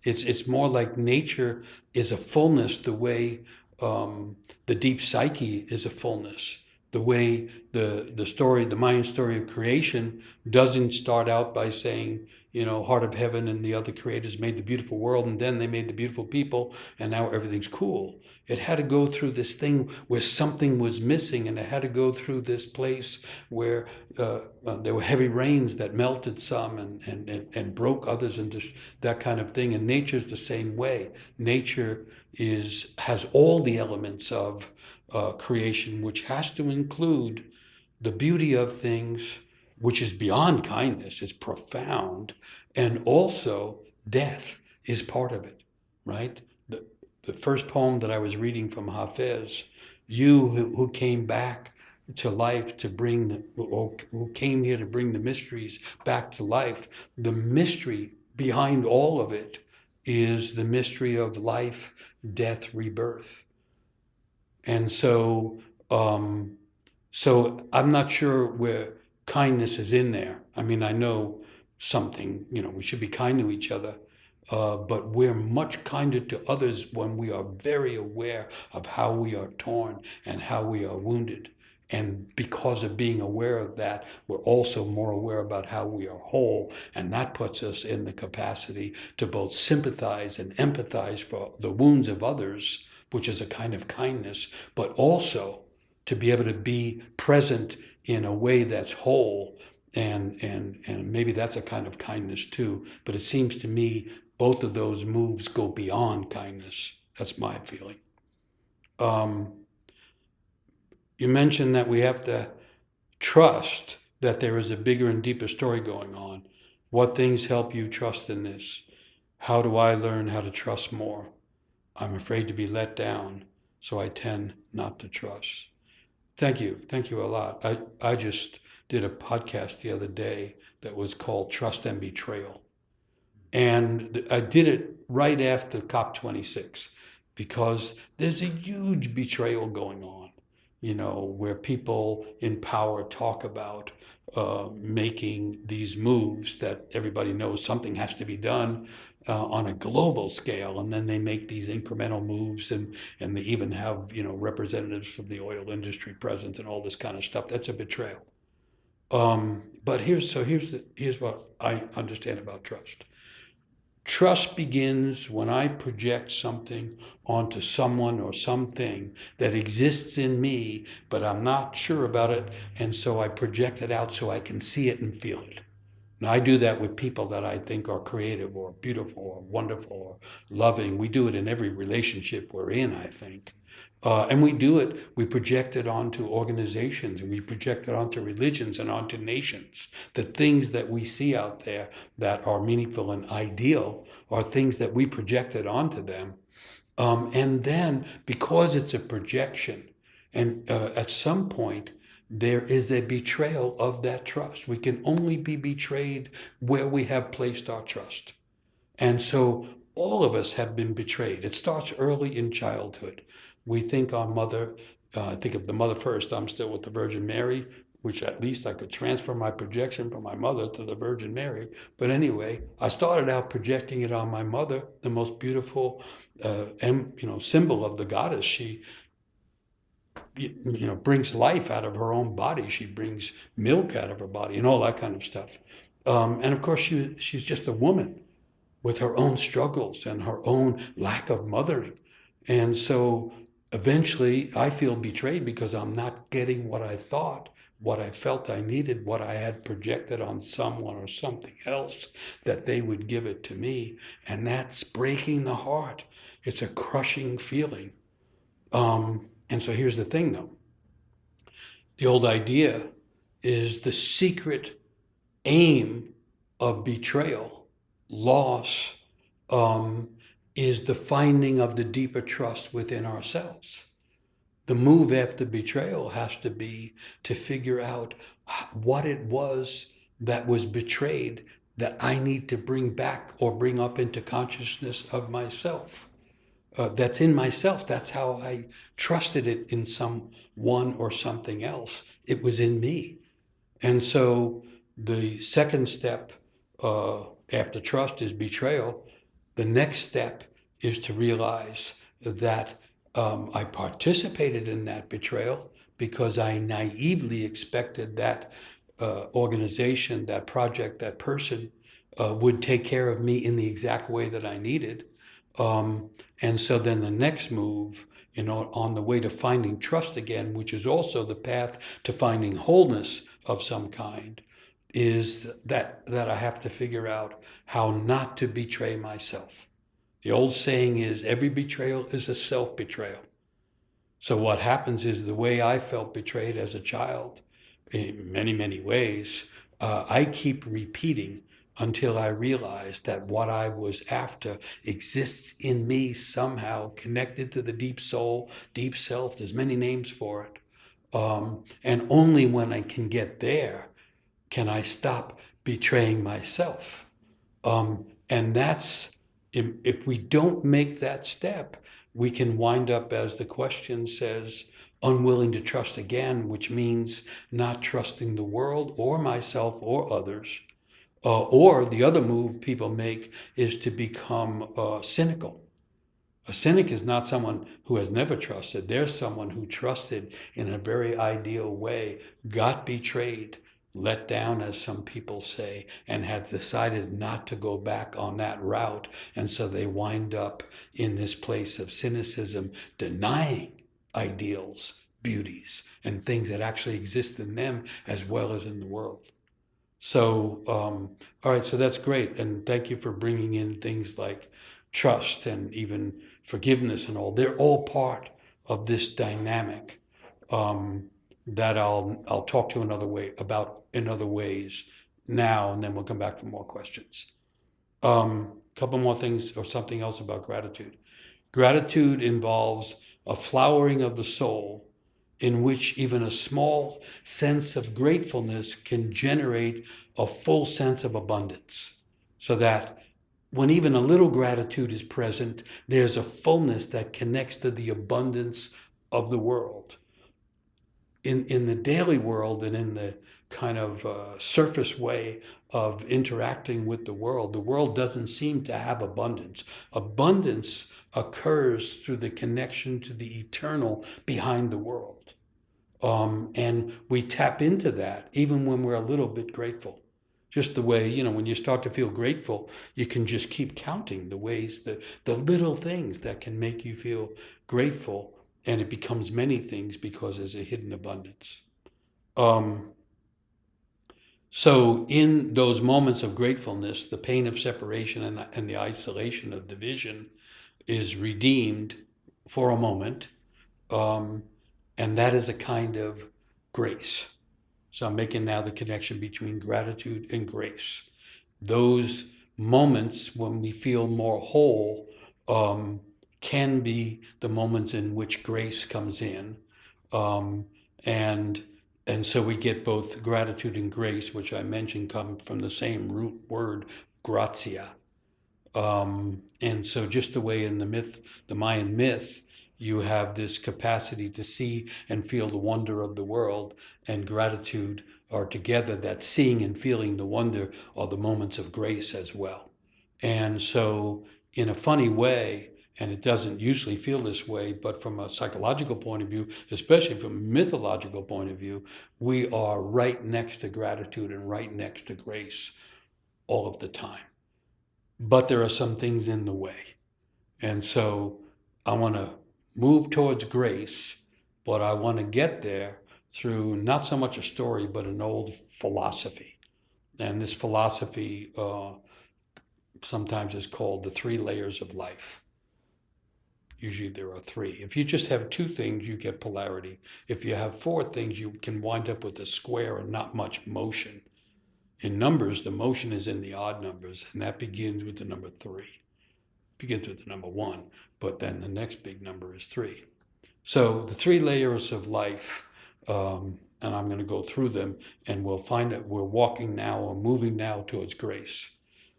S1: It's more like nature is a fullness the way the deep psyche is a fullness. The way the Mayan story of creation doesn't start out by saying, heart of heaven and the other creators made the beautiful world, and then they made the beautiful people, and now everything's cool. It had to go through this thing where something was missing, and it had to go through this place where there were heavy rains that melted some and broke others, and that kind of thing. And nature's the same way. Nature has all the elements of creation, which has to include the beauty of things, which is beyond kindness, it's profound, and also death is part of it, right? The first poem that I was reading from Hafez, you who came back to life to who came here to bring the mysteries back to life, the mystery behind all of it is the mystery of life, death, rebirth. And so I'm not sure where kindness is in there. I mean, I know something, we should be kind to each other, but we're much kinder to others when we are very aware of how we are torn and how we are wounded. And because of being aware of that, we're also more aware about how we are whole. And that puts us in the capacity to both sympathize and empathize for the wounds of others, which is a kind of kindness, but also to be able to be present in a way that's whole. And maybe that's a kind of kindness too. But it seems to me both of those moves go beyond kindness. That's my feeling. You mentioned that we have to trust that there is a bigger and deeper story going on. What things help you trust in this? How do I learn how to trust more? I'm afraid to be let down, so I tend not to trust. Thank you. Thank you a lot. I just did a podcast the other day that was called Trust and Betrayal. And I did it right after COP26 because there's a huge betrayal going on, where people in power talk about making these moves that everybody knows something has to be done. on a global scale, and then they make these incremental moves, and they even have representatives from the oil industry present and all this kind of stuff. That's a betrayal. But here's what I understand about trust. Trust begins when I project something onto someone or something that exists in me, but I'm not sure about it, and so I project it out so I can see it and feel it. And I do that with people that I think are creative or beautiful or wonderful or loving. We do it in every relationship we're in, I think. And we project it onto organizations, and we project it onto religions and onto nations. The things that we see out there that are meaningful and ideal are things that we projected onto them. And then, because it's a projection, and at some point, there is a betrayal of that trust. We can only be betrayed where we have placed our trust. And so all of us have been betrayed. It starts early in childhood. We think our mother, think of the mother first. I'm still with the Virgin Mary, which at least I could transfer my projection from my mother to the Virgin Mary. But anyway, I started out projecting it on my mother, the most beautiful symbol of the goddess. She brings life out of her own body. She brings milk out of her body and all that kind of stuff. And of course, she's just a woman with her own struggles and her own lack of mothering. And so eventually I feel betrayed because I'm not getting what I thought, what I felt I needed, what I had projected on someone or something else, that they would give it to me. And that's breaking the heart. It's a crushing feeling. And so here's the thing, though. The old idea is the secret aim of betrayal, loss, is the finding of the deeper trust within ourselves. The move after betrayal has to be to figure out what it was that was betrayed that I need to bring back or bring up into consciousness of myself. That's in myself. That's how I trusted it in someone or something else. It was in me. And so the second step after trust is betrayal. The next step is to realize that I participated in that betrayal because I naively expected that organization, that project, that person would take care of me in the exact way that I needed. And so then the next move, on the way to finding trust again, which is also the path to finding wholeness of some kind, is that I have to figure out how not to betray myself. The old saying is, every betrayal is a self-betrayal. So what happens is, the way I felt betrayed as a child, in many, many ways, I keep repeating until I realize that what I was after exists in me somehow, connected to the deep soul, deep self. There's many names for it. And only when I can get there can I stop betraying myself. And that's, if we don't make that step, we can wind up, as the question says, unwilling to trust again, which means not trusting the world or myself or others. Or the other move people make is to become cynical. A cynic is not someone who has never trusted. They're someone who trusted in a very ideal way, got betrayed, let down, as some people say, and have decided not to go back on that route. And so they wind up in this place of cynicism, denying ideals, beauties, and things that actually exist in them as well as in the world. So, all right, so that's great. And thank you for bringing in things like trust and even forgiveness and all. They're all part of this dynamic that I'll talk to about in other ways now, and then we'll come back for more questions. Couple more things or something else about gratitude. Gratitude involves a flowering of the soul, in which even a small sense of gratefulness can generate a full sense of abundance. So that when even a little gratitude is present, there's a fullness that connects to the abundance of the world. In the daily world and in the kind of surface way of interacting with the world. The world doesn't seem to have abundance. Abundance occurs through the connection to the eternal behind the world. And we tap into that even when we're a little bit grateful. Just the way, when you start to feel grateful, you can just keep counting the ways, the little things that can make you feel grateful, and it becomes many things because there's a hidden abundance. So in those moments of gratefulness, the pain of separation and the isolation of division is redeemed for a moment, and that is a kind of grace. So I'm making now the connection between gratitude and grace. Those moments when we feel more whole can be the moments in which grace comes in. And so we get both gratitude and grace, which I mentioned come from the same root word, gratia. And so just the way in the Mayan myth, you have this capacity to see and feel the wonder of the world, and gratitude are together. That seeing and feeling the wonder are the moments of grace as well. And so in a funny way, and it doesn't usually feel this way, but from a psychological point of view, especially from a mythological point of view, we are right next to gratitude and right next to grace all of the time. But there are some things in the way. And so I want to move towards grace, but I want to get there through not so much a story, but an old philosophy. And this philosophy sometimes is called the 3 layers of life. Usually there are 3. If you just have 2 things, you get polarity. If you have 4 things, you can wind up with a square and not much motion. In numbers, the motion is in the odd numbers, and that begins with the number 3. Begins with the number 1, but then the next big number is 3. So the 3 layers of life, and I'm going to go through them, and we'll find that we're walking now or moving now towards grace.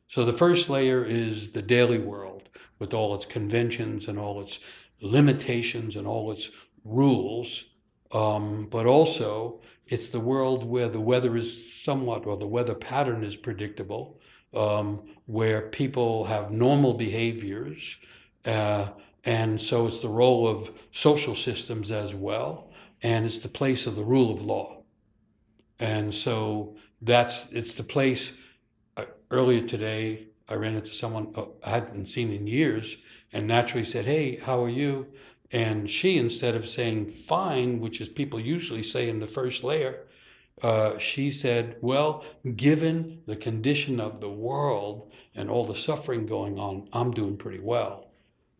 S1: So the first layer is the daily world with all its conventions and all its limitations and all its rules, but also it's the world where the weather is somewhat, or the weather pattern is predictable, where people have normal behaviors, and so it's the role of social systems as well, and it's the place of the rule of law. And so it's the place. Earlier today, I ran into someone I hadn't seen in years, and naturally said, "Hey, how are you?" And she, instead of saying "fine," which is people usually say in the first layer, she said, "Well, given the condition of the world and all the suffering going on, I'm doing pretty well."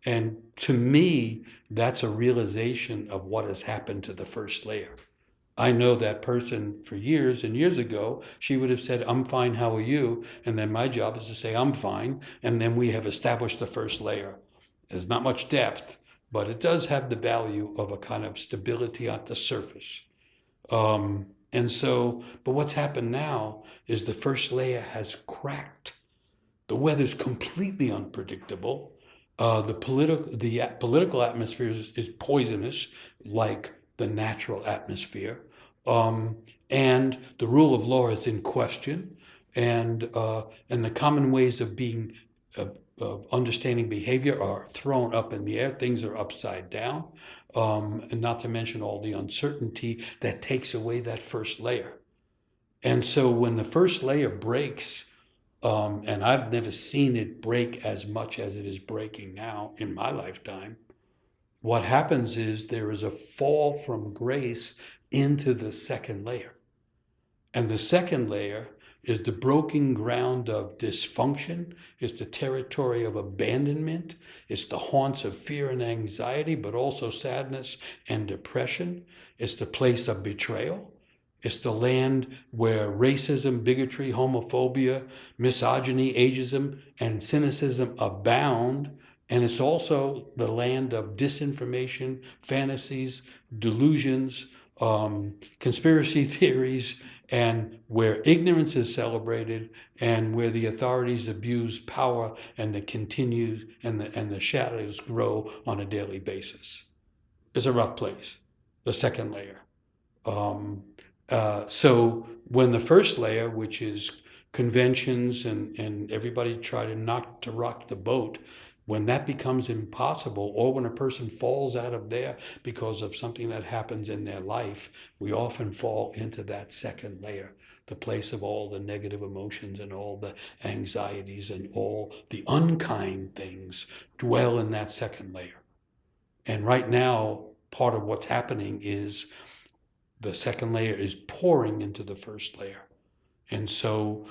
S1: And to me, that's a realization of what has happened to the first layer. I know that person for years, and years ago, she would have said, "I'm fine, how are you?" And then my job is to say, "I'm fine." And then we have established the first layer. There's not much depth, but it does have the value of a kind of stability at the surface. And so, but what's happened now is the first layer has cracked. The weather's completely unpredictable. The political atmosphere is poisonous, like the natural atmosphere. And the rule of law is in question, and the common ways of being of understanding behavior are thrown up in the air. Things are upside down, and not to mention all the uncertainty that takes away that first layer. And so when the first layer breaks, and I've never seen it break as much as it is breaking now in my lifetime, what happens is there is a fall from grace into the second layer. And the second layer is the broken ground of dysfunction. It's the territory of abandonment. It's the haunts of fear and anxiety, but also sadness and depression. It's the place of betrayal. It's the land where racism, bigotry, homophobia, misogyny, ageism, and cynicism abound. And it's also the land of disinformation, fantasies, delusions, conspiracy theories, and where ignorance is celebrated, and where the authorities abuse power, and the shadows grow on a daily basis. It's a rough place, the second layer. So when the first layer, which is conventions and everybody try to not to rock the boat, when that becomes impossible, or when a person falls out of there because of something that happens in their life, we often fall into that second layer, the place of all the negative emotions and all the anxieties and all the unkind things dwell in that second layer. And right now, part of what's happening is the second layer is pouring into the first layer. And so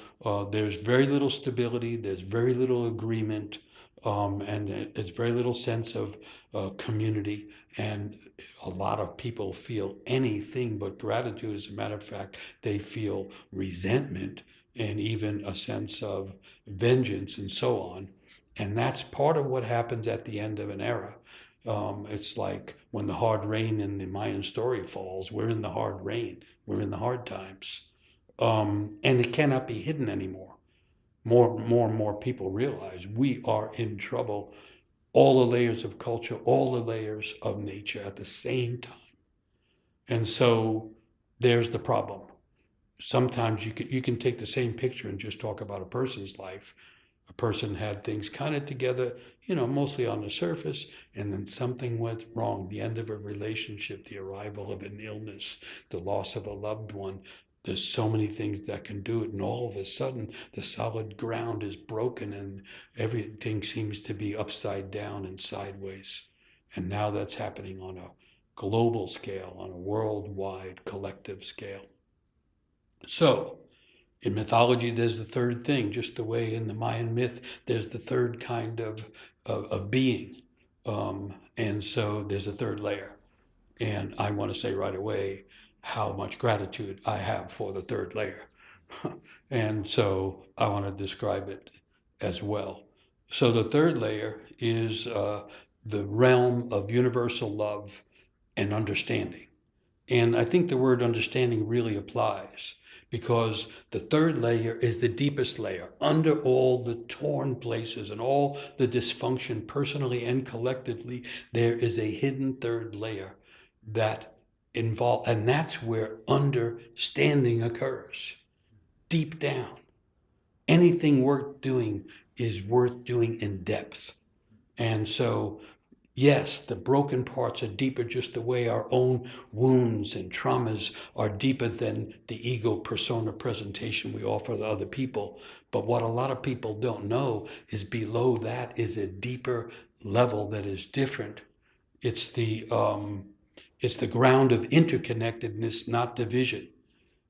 S1: there's very little stability, there's very little agreement, and there's very little sense of community. And a lot of people feel anything but gratitude. As a matter of fact, they feel resentment and even a sense of vengeance and so on. And that's part of what happens at the end of an era. It's like when the hard rain in the Mayan story falls, we're in the hard rain, we're in the hard times. And it cannot be hidden anymore. More and more people realize we are in trouble. All the layers of culture, all the layers of nature at the same time. And so there's the problem. Sometimes you can take the same picture and just talk about a person's life. A person had things kind of together, mostly on the surface, and then something went wrong. The end of a relationship, the arrival of an illness, the loss of a loved one. There's so many things that can do it, and all of a sudden the solid ground is broken and everything seems to be upside down and sideways. And now that's happening on a global scale, on a worldwide collective scale. So in mythology, there's the third thing, just the way in the Mayan myth, there's the third kind of being. And so there's a third layer. And I want to say right away how much gratitude I have for the third layer. And so I want to describe it as well. So the third layer is the realm of universal love and understanding. And I think the word understanding really applies, because the third layer is the deepest layer. Under all the torn places and all the dysfunction, personally and collectively, there is a hidden third layer that involves, and that's where understanding occurs, deep down. Anything worth doing is worth doing in depth. And so yes, the broken parts are deeper, just the way our own wounds and traumas are deeper than the ego persona presentation we offer to other people. But what a lot of people don't know is below that is a deeper level that is different. It's the ground of interconnectedness, not division.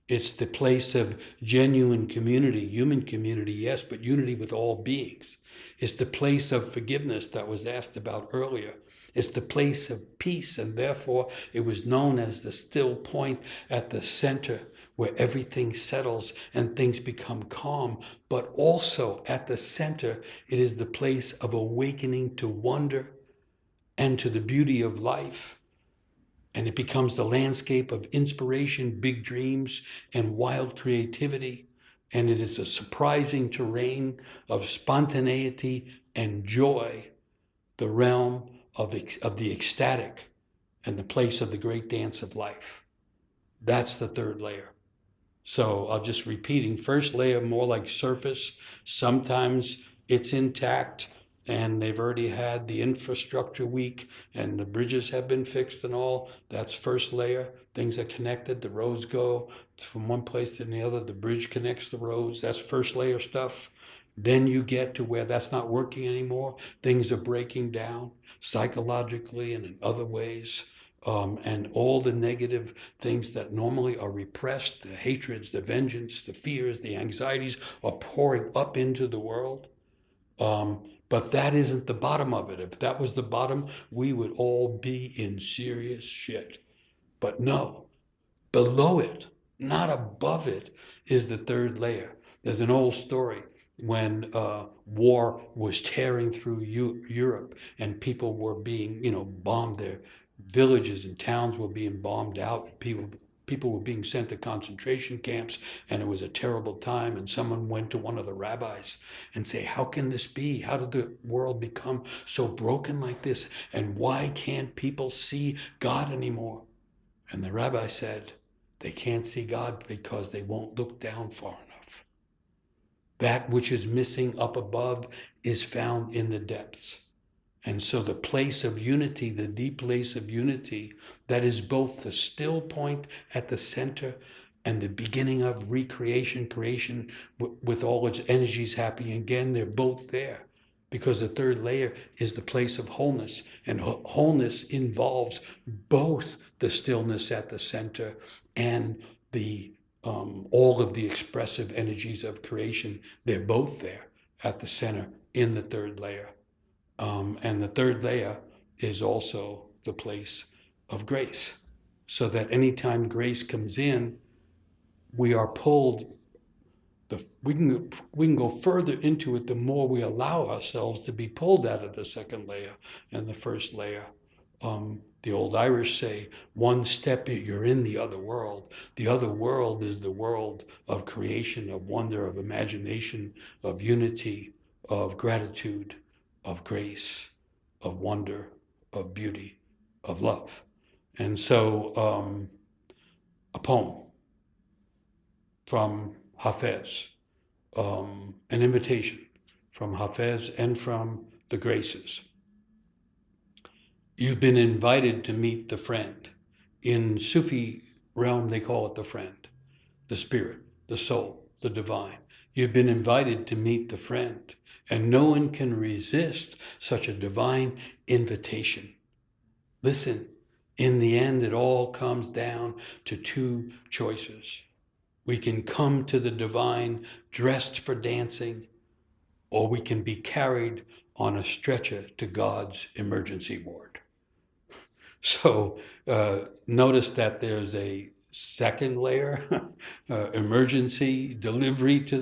S1: It's the place of genuine community, human community, yes, but unity with all beings. It's the place of forgiveness that was asked about earlier. It's the place of peace, and therefore it was known as the still point at the center where everything settles and things become calm. But also at the center, it is the place of awakening to wonder and to the beauty of life. And it becomes the landscape of inspiration, big dreams, and wild creativity. And it is a surprising terrain of spontaneity and joy, the realm of the ecstatic and the place of the great dance of life. That's the third layer. So I'll just repeating, first layer more like surface. Sometimes it's intact, and they've already had the infrastructure week and the bridges have been fixed and all. That's first layer. Things are connected. The roads go from one place to the other. The bridge connects the roads. That's first layer stuff. Then you get to where that's not working anymore. Things are breaking down psychologically and in other ways. And all the negative things that normally are repressed, the hatreds, the vengeance, the fears, the anxieties, are pouring up into the world. But that isn't the bottom of it. If that was the bottom, we would all be in serious shit. But no, below it, not above it, is the third layer. There's an old story when war was tearing through Europe and people were being, bombed. Their villages and towns were being bombed out, and people were being sent to concentration camps, and it was a terrible time. And someone went to one of the rabbis and say, how can this be? How did the world become so broken like this? And why can't people see God anymore? And the rabbi said, They can't see God because they won't look down far enough. That which is missing up above is found in the depths. And so the place of unity, the deep place of unity, that is both the still point at the center and the beginning of recreation, creation with all its energies happening again, they're both there. Because the third layer is the place of wholeness. And wholeness involves both the stillness at the center and the all of the expressive energies of creation. They're both there at the center in the third layer. And the third layer is also the place of grace. So that anytime grace comes in, we are pulled, we can go further into it the more we allow ourselves to be pulled out of the second layer and the first layer. The old Irish say, one step you're in the other world. The other world is the world of creation, of wonder, of imagination, of unity, of gratitude, of grace, of wonder, of beauty, of love. And so a poem from Hafez, an invitation from Hafez and from the Graces. You've been invited to meet the friend. In Sufi realm, they call it the friend, the spirit, the soul, the divine. You've been invited to meet the friend, and no one can resist such a divine invitation. Listen, in the end, it all comes down to two choices. We can come to the divine dressed for dancing, or we can be carried on a stretcher to God's emergency ward. So notice that there's a second layer, emergency delivery to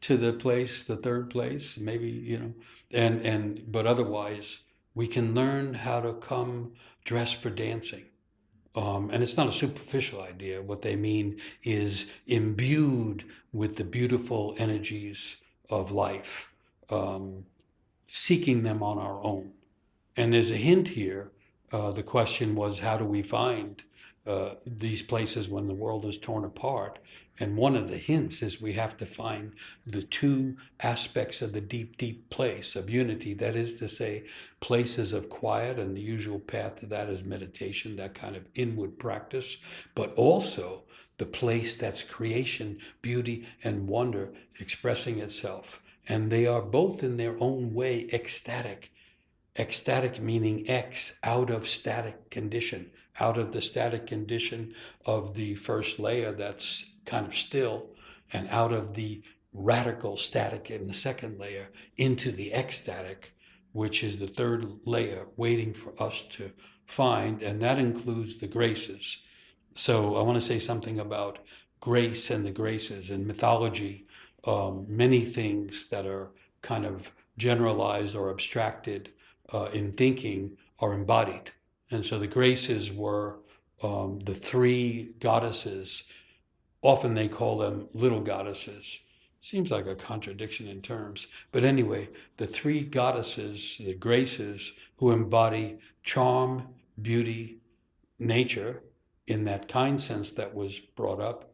S1: the place, the third place, maybe, but otherwise we can learn how to come dressed for dancing. And it's not a superficial idea. What they mean is imbued with the beautiful energies of life, seeking them on our own. And there's a hint here. The question was, how do we find these places when the world is torn apart? And one of the hints is we have to find the two aspects of the deep, deep place of unity. That is to say, places of quiet, and the usual path to that is meditation, that kind of inward practice, but also the place that's creation, beauty, and wonder expressing itself. And they are both in their own way ecstatic. Ecstatic meaning out of static condition, out of the static condition of the first layer that's kind of still, and out of the radical static in the second layer into the ecstatic, which is the third layer waiting for us to find, and that includes the graces. So I want to say something about grace and the graces. In mythology, many things that are kind of generalized or abstracted in thinking are embodied. And so the graces were the three goddesses. Often they call them little goddesses. Seems like a contradiction in terms. But anyway, the three goddesses, the graces, who embody charm, beauty, nature, in that kind sense that was brought up,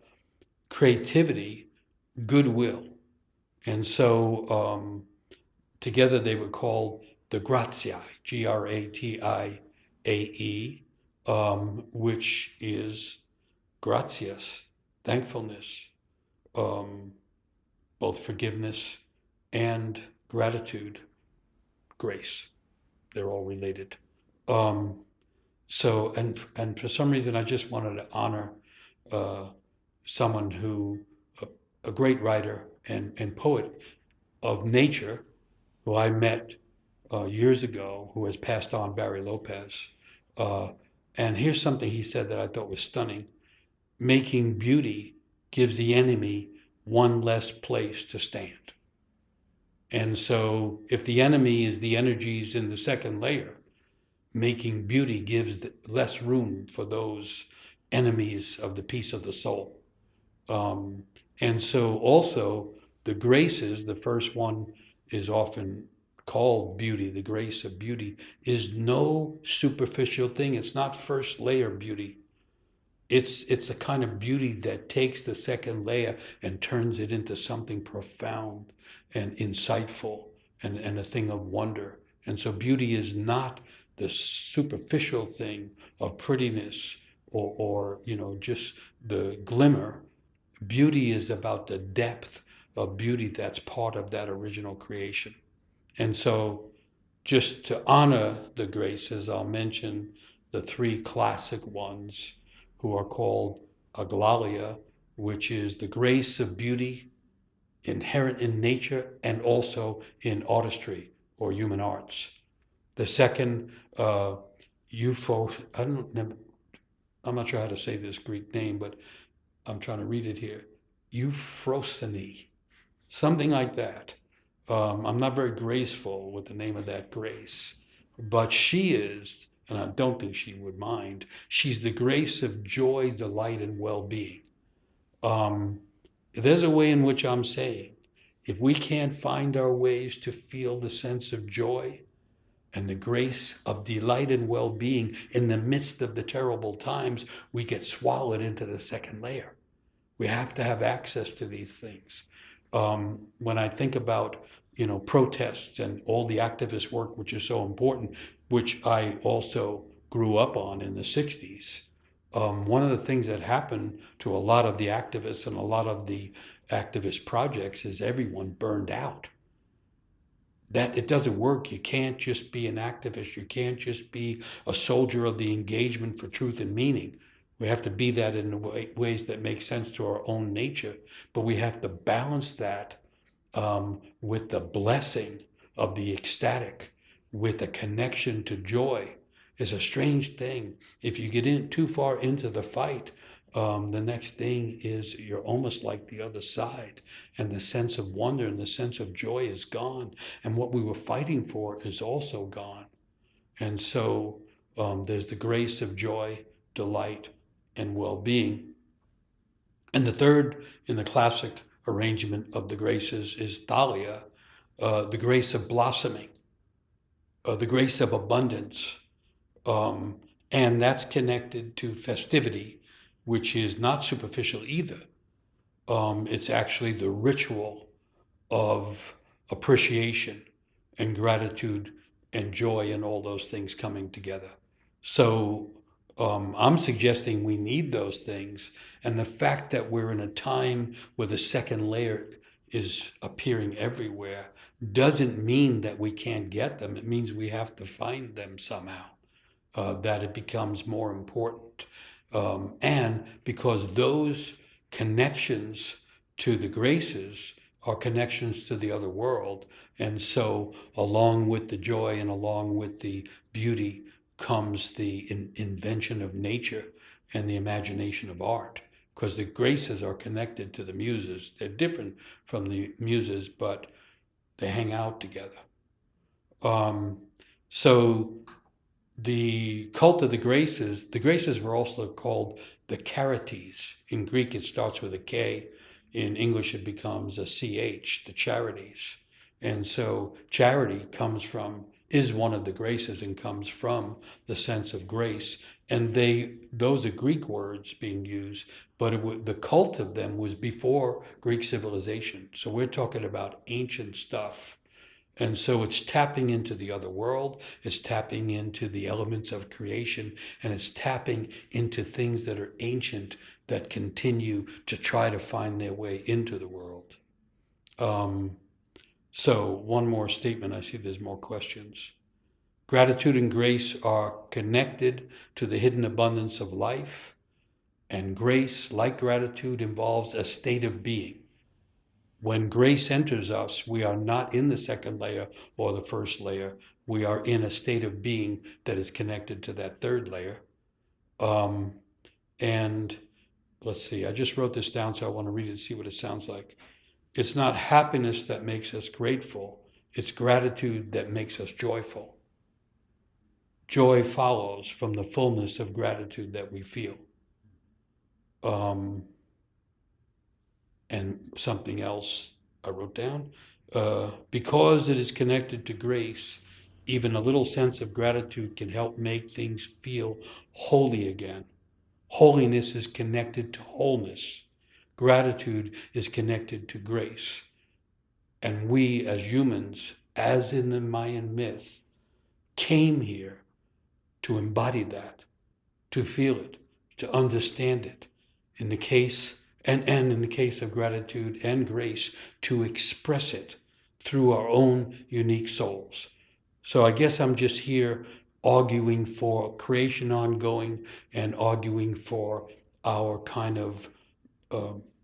S1: creativity, goodwill. And so together they were called the Gratiae, Gratiae, which is gratias, thankfulness, both forgiveness and gratitude, grace. They're all related. So, and for some reason, I just wanted to honor someone who, a great writer and poet of nature, who I met years ago, who has passed on, Barry Lopez. And here's something he said that I thought was stunning. Making beauty gives the enemy one less place to stand. And so if the enemy is the energies in the second layer, making beauty gives less room for those enemies of the peace of the soul. And so also the graces, the first one is often called beauty, the grace of beauty, is no superficial thing. It's not first layer beauty. It's a kind of beauty that takes the second layer and turns it into something profound and insightful and a thing of wonder. And so beauty is not the superficial thing of prettiness or just the glimmer. Beauty is about the depth of beauty that's part of that original creation. And so just to honor the graces, I'll mention the three classic ones who are called aglalia, which is the grace of beauty inherent in nature and also in artistry or human arts. The second, I'm not sure how to say this Greek name, but I'm trying to read it here. Euphrosyne, something like that. I'm not very graceful with the name of that grace, but she is, and I don't think she would mind, she's the grace of joy, delight, and well-being. There's a way in which I'm saying, if we can't find our ways to feel the sense of joy and the grace of delight and well-being in the midst of the terrible times, we get swallowed into the second layer. We have to have access to these things. When I think about, protests and all the activist work, which is so important, which I also grew up on in the 60s, one of the things that happened to a lot of the activists and a lot of the activist projects is everyone burned out. That it doesn't work. You can't just be an activist. You can't just be a soldier of the engagement for truth and meaning. We have to be that in ways that make sense to our own nature, but we have to balance that with the blessing of the ecstatic, with a connection to joy. It's a strange thing. If you get in too far into the fight, the next thing is you're almost like the other side, and the sense of wonder and the sense of joy is gone, and what we were fighting for is also gone. And so there's the grace of joy, delight, and well-being. And the third in the classic arrangement of the graces is Thalia, the grace of blossoming, the grace of abundance. And that's connected to festivity, which is not superficial either. It's actually the ritual of appreciation and gratitude and joy and all those things coming together. So I'm suggesting we need those things. And the fact that we're in a time where the second layer is appearing everywhere doesn't mean that we can't get them. It means we have to find them somehow, that it becomes more important. And because those connections to the graces are connections to the other world. And so along with the joy and along with the beauty comes the invention of nature and the imagination of art, because the graces are connected to the muses. They're different from the muses, but they hang out together. So the cult of the graces were also called the charities. In Greek, it starts with a K. In English, it becomes a CH, the charities. And so charity is one of the graces and comes from the sense of grace. And those are Greek words being used, but the cult of them was before Greek civilization. So we're talking about ancient stuff. And so it's tapping into the other world, it's tapping into the elements of creation, and it's tapping into things that are ancient that continue to try to find their way into the world. So one more statement. I see there's more questions. Gratitude and grace are connected to the hidden abundance of life, and grace, like gratitude, involves a state of being. When grace enters us, we are not in the second layer or the first layer. We are in a state of being that is connected to that third layer. And let's see, I just wrote this down, so I want to read it and see what it sounds like. It's not happiness that makes us grateful. It's gratitude that makes us joyful. Joy follows from the fullness of gratitude that we feel. And something else I wrote down. Because it is connected to grace, even a little sense of gratitude can help make things feel holy again. Holiness is connected to wholeness. Gratitude is connected to grace. And we as humans, as in the Mayan myth, came here to embody that, to feel it, to understand it. In the case, and in the case of gratitude and grace, to express it through our own unique souls. So I guess I'm just here arguing for creation ongoing and arguing for our kind of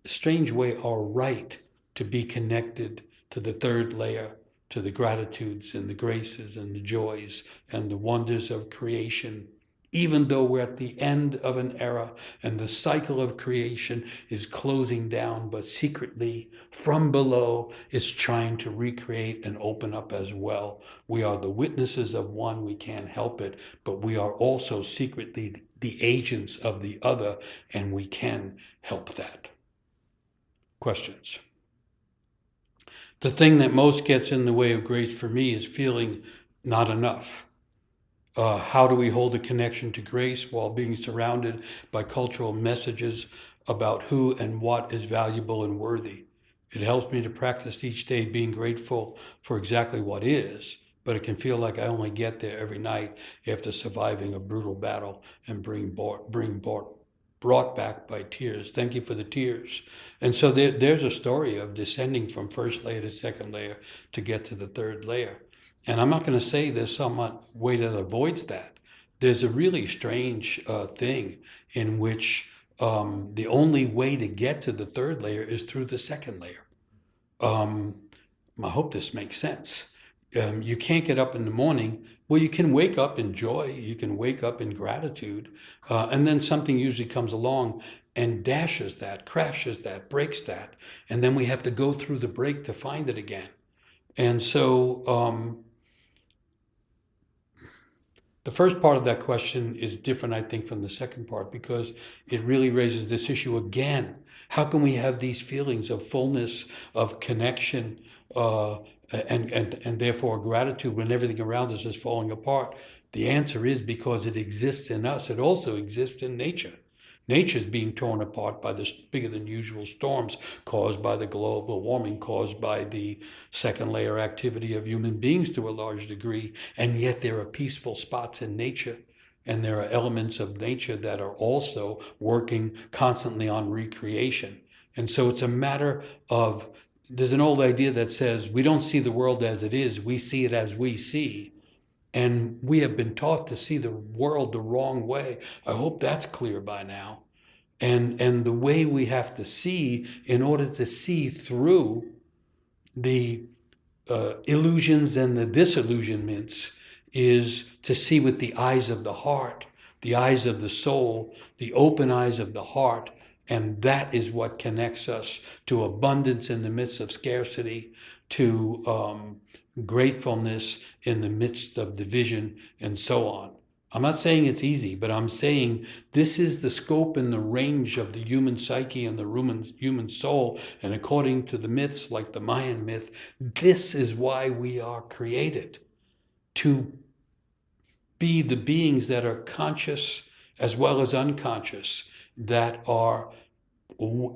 S1: strange way, our right to be connected to the third layer, to the gratitudes and the graces and the joys and the wonders of creation, even though we're at the end of an era and the cycle of creation is closing down, but secretly from below it's trying to recreate and open up as well. We are the witnesses of one, we can't help it, but we are also secretly the agents of the other, and we can help that. Questions? The thing that most gets in the way of grace for me is feeling not enough. How do we hold a connection to grace while being surrounded by cultural messages about who and what is valuable and worthy? It helps me to practice each day being grateful for exactly what is, but it can feel like I only get there every night after surviving a brutal battle and brought back by tears. Thank you for the tears. And so there's a story of descending from first layer to second layer to get to the third layer. And I'm not going to say there's some way that avoids that. There's a really strange thing in which the only way to get to the third layer is through the second layer. I hope this makes sense. You can't get up in the morning. Well, you can wake up in joy. You can wake up in gratitude. And then something usually comes along and dashes that, crashes that, breaks that. And then we have to go through the break to find it again. And so the first part of that question is different, I think, from the second part, because it really raises this issue again. How can we have these feelings of fullness, of connection, and therefore gratitude when everything around us is falling apart? The answer is because it exists in us. It also exists in nature. Nature is being torn apart by the bigger than usual storms caused by the global warming, caused by the second layer activity of human beings to a large degree. And yet there are peaceful spots in nature. And there are elements of nature that are also working constantly on recreation. And so it's a matter of, there's an old idea that says we don't see the world as it is, we see it as we see. And we have been taught to see the world the wrong way. I hope that's clear by now. And the way we have to see in order to see through the illusions and the disillusionments is to see with the eyes of the heart, the eyes of the soul, the open eyes of the heart. And that is what connects us to abundance in the midst of scarcity, to gratefulness in the midst of division, and so on. I'm not saying it's easy, but I'm saying this is the scope and the range of the human psyche and the human soul. And according to the myths, like the Mayan myth, this is why we are created, to be the beings that are conscious as well as unconscious, that are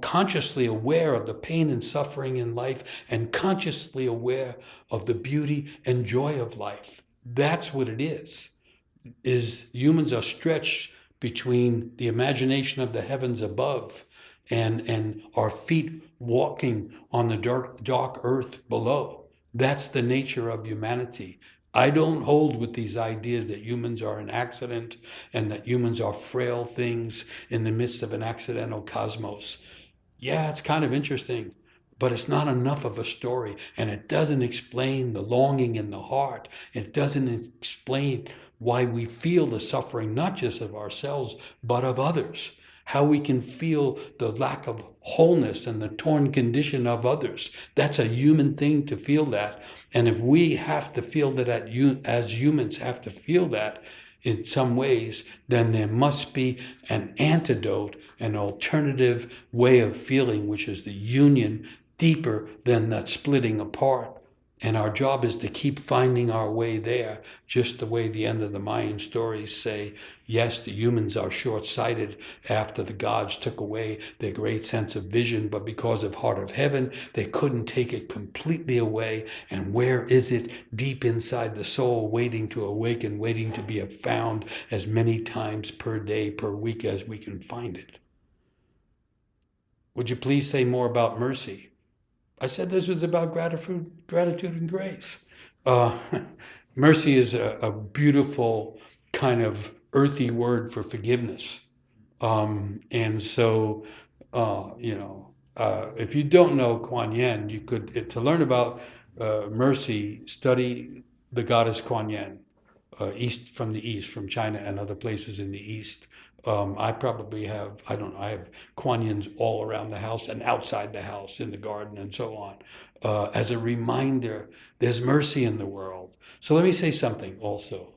S1: consciously aware of the pain and suffering in life and consciously aware of the beauty and joy of life. That's what it is humans are stretched between the imagination of the heavens above and our feet walking on the dark earth below. That's the nature of humanity. I don't hold with these ideas that humans are an accident and that humans are frail things in the midst of an accidental cosmos. Yeah, it's kind of interesting, but it's not enough of a story, and it doesn't explain the longing in the heart. It doesn't explain why we feel the suffering, not just of ourselves, but of others. How we can feel the lack of wholeness and the torn condition of others. That's a human thing to feel that. And if we have to feel that as humans have to feel that in some ways, then there must be an antidote, an alternative way of feeling, which is the union deeper than that splitting apart. And our job is to keep finding our way there, just the way the end of the Mayan stories say, yes, the humans are short-sighted after the gods took away their great sense of vision, but because of Heart of Heaven, they couldn't take it completely away. And where is it? Deep inside the soul, waiting to awaken, waiting to be found as many times per day, per week as we can find it. Would you please say more about mercy? I said this was about gratitude and grace. Uh, Mercy is a beautiful kind of earthy word for forgiveness. And so, if you don't know Kuan Yin, you could, to learn about mercy, study the goddess Kuan Yin, from China and other places in the East. I probably have, I don't know, I have Kuan Yins all around the house and outside the house, in the garden and so on. As a reminder, there's mercy in the world. So let me say something also.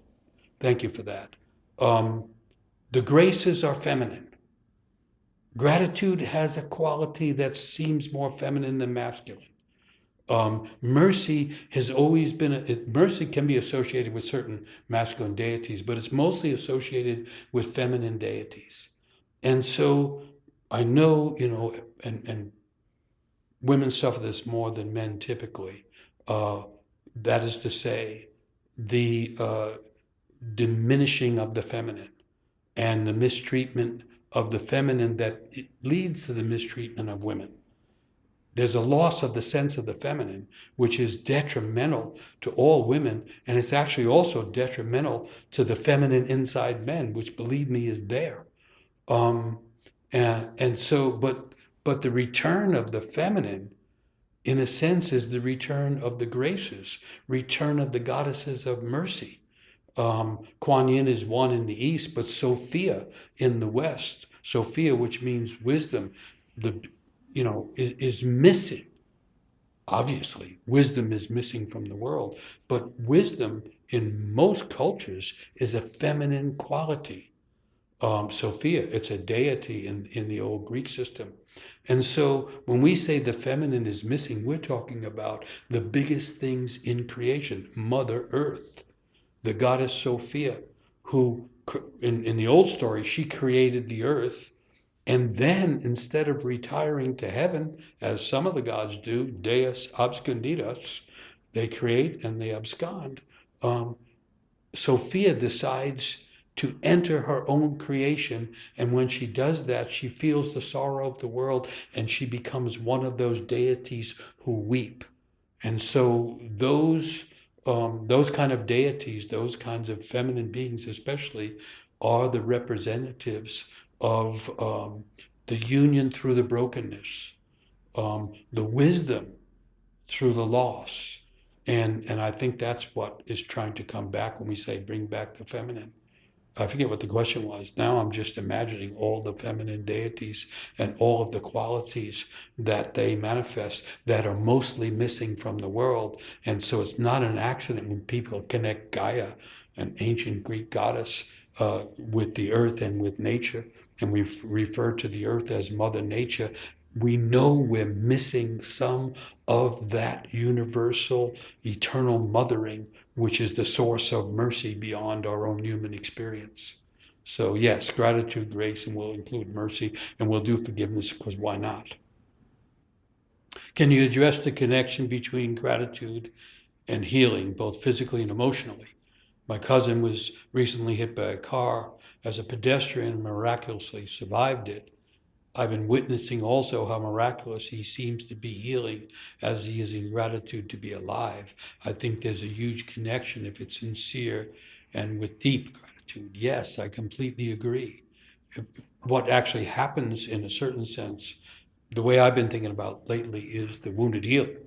S1: Thank you for that. The graces are feminine. Gratitude has a quality that seems more feminine than masculine. Mercy has always been, mercy can be associated with certain masculine deities, but it's mostly associated with feminine deities. And so I know, and women suffer this more than men typically. That is to say, the diminishing of the feminine and the mistreatment of the feminine that leads to the mistreatment of women. There's a loss of the sense of the feminine, which is detrimental to all women, and it's actually also detrimental to the feminine inside men, which, believe me, is there. And so, but the return of the feminine, in a sense, is the return of the graces, return of the goddesses of mercy. Kuan Yin is one in the East, but Sophia in the West. Sophia, which means wisdom, is missing. Obviously, wisdom is missing from the world, but wisdom in most cultures is a feminine quality. Sophia, it's a deity in the old Greek system. And so when we say the feminine is missing, we're talking about the biggest things in creation, Mother Earth, the goddess Sophia, who in the old story, she created the earth. And then, instead of retiring to heaven, as some of the gods do, Deus absconditus, they create and they abscond. Sophia decides to enter her own creation, and when she does that, she feels the sorrow of the world, and she becomes one of those deities who weep. And so those kind of deities, those kinds of feminine beings especially, are the representatives of the union through the brokenness, the wisdom through the loss. And I think that's what is trying to come back when we say bring back the feminine. I forget what the question was. Now I'm just imagining all the feminine deities and all of the qualities that they manifest that are mostly missing from the world. And so it's not an accident when people connect Gaia, an ancient Greek goddess, with the earth and with nature, and we refer to the earth as Mother Nature. We know we're missing some of that universal, eternal mothering, which is the source of mercy beyond our own human experience. So yes, gratitude, grace, and we'll include mercy, and we'll do forgiveness, because why not? Can you address the connection between gratitude and healing, both physically and emotionally? My cousin was recently hit by a car as a pedestrian and miraculously survived it. I've been witnessing also how miraculous he seems to be healing as he is in gratitude to be alive. I think there's a huge connection if it's sincere and with deep gratitude. Yes, I completely agree. What actually happens in a certain sense, the way I've been thinking about lately, is the wounded healer.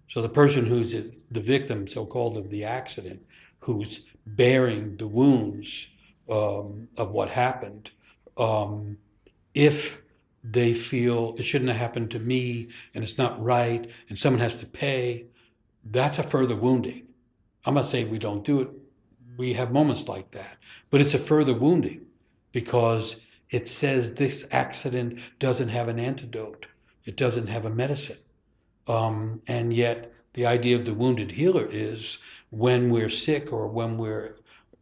S1: So the person who's the victim, so-called, of the accident, who's bearing the wounds of what happened, if they feel it shouldn't have happened to me and it's not right and someone has to pay, that's a further wounding. I'm not saying we don't do it. We have moments like that. But it's a further wounding because it says this accident doesn't have an antidote. It doesn't have a medicine. And yet The idea of the wounded healer is when we're sick or when we're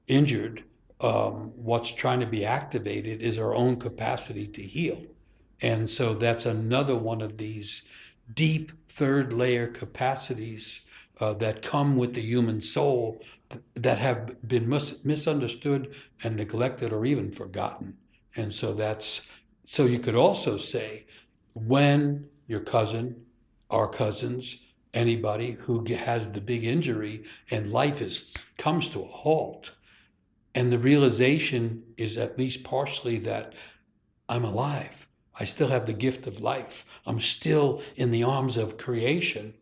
S1: injured, what's trying to be activated is our own capacity to heal. And so that's another one of these deep third layer capacities that come with the human soul that have been misunderstood and neglected or even forgotten. And so so you could also say when your cousin, our cousins, anybody who has the big injury and life comes to a halt, and the realization is at least partially that I'm alive. I still have the gift of life. I'm still in the arms of creation.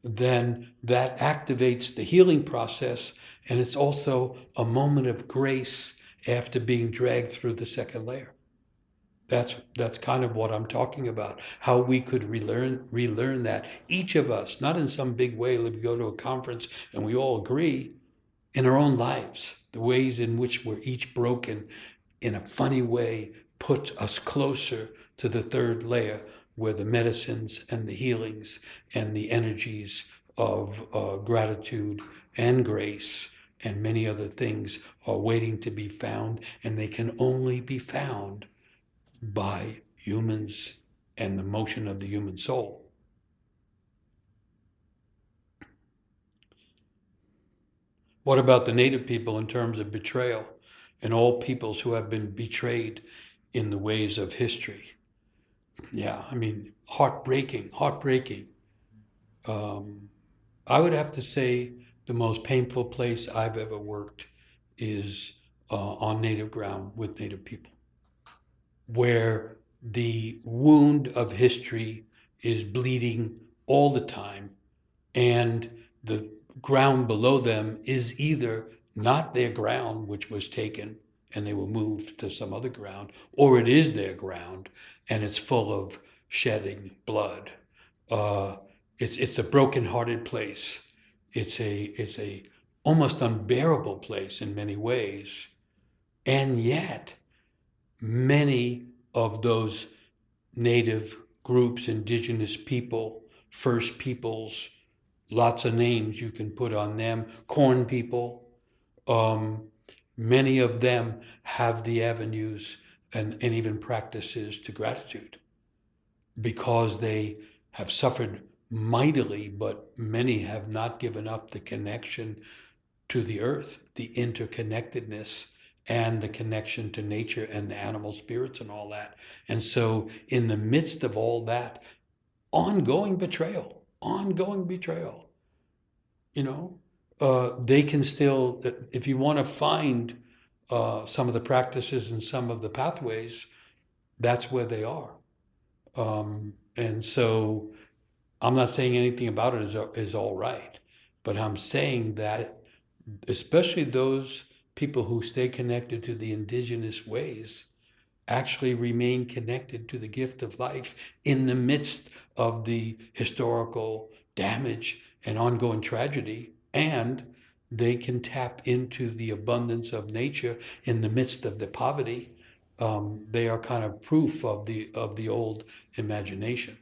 S1: Then that activates the healing process. And it's also a moment of grace after being dragged through the second layer. That's kind of what I'm talking about, how we could relearn that. Each of us, not in some big way that we go to a conference and we all agree, in our own lives, the ways in which we're each broken in a funny way put us closer to the third layer where the medicines and the healings and the energies of gratitude and grace and many other things are waiting to be found, and they can only be found by humans and the motion of the human soul. What about the native people in terms of betrayal and all peoples who have been betrayed in the ways of history? Yeah, I mean, heartbreaking. I would have to say the most painful place I've ever worked is on native ground with native people, where the wound of history is bleeding all the time, and the ground below them is either not their ground, which was taken and they were moved to some other ground, or it is their ground and it's full of shedding blood. It's a broken-hearted place. It's a almost unbearable place in many ways, and yet many of those native groups, indigenous people, first peoples, lots of names you can put on them, corn people, many of them have the avenues and even practices to gratitude because they have suffered mightily, but many have not given up the connection to the earth, the interconnectedness and the connection to nature and the animal spirits and all that. And so in the midst of all that, ongoing betrayal, you know, they can still, if you want to find some of the practices and some of the pathways, that's where they are. And so I'm not saying anything about it is all right, but I'm saying that especially those people who stay connected to the indigenous ways actually remain connected to the gift of life in the midst of the historical damage and ongoing tragedy, and they can tap into the abundance of nature in the midst of the poverty. They are kind of proof of the old imagination.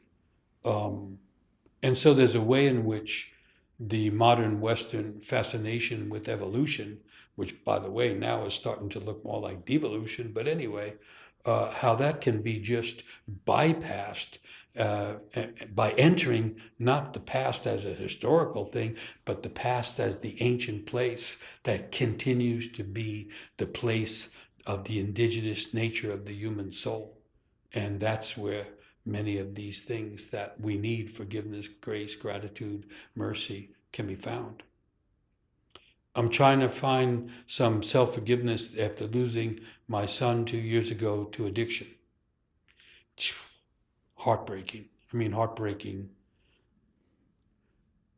S1: And so there's a way in which the modern Western fascination with evolution, which, by the way, now is starting to look more like devolution, but anyway, how that can be just bypassed by entering not the past as a historical thing, but the past as the ancient place that continues to be the place of the indigenous nature of the human soul. And that's where many of these things that we need, forgiveness, grace, gratitude, mercy, can be found. I'm trying to find some self-forgiveness after losing my son 2 years ago to addiction. Heartbreaking.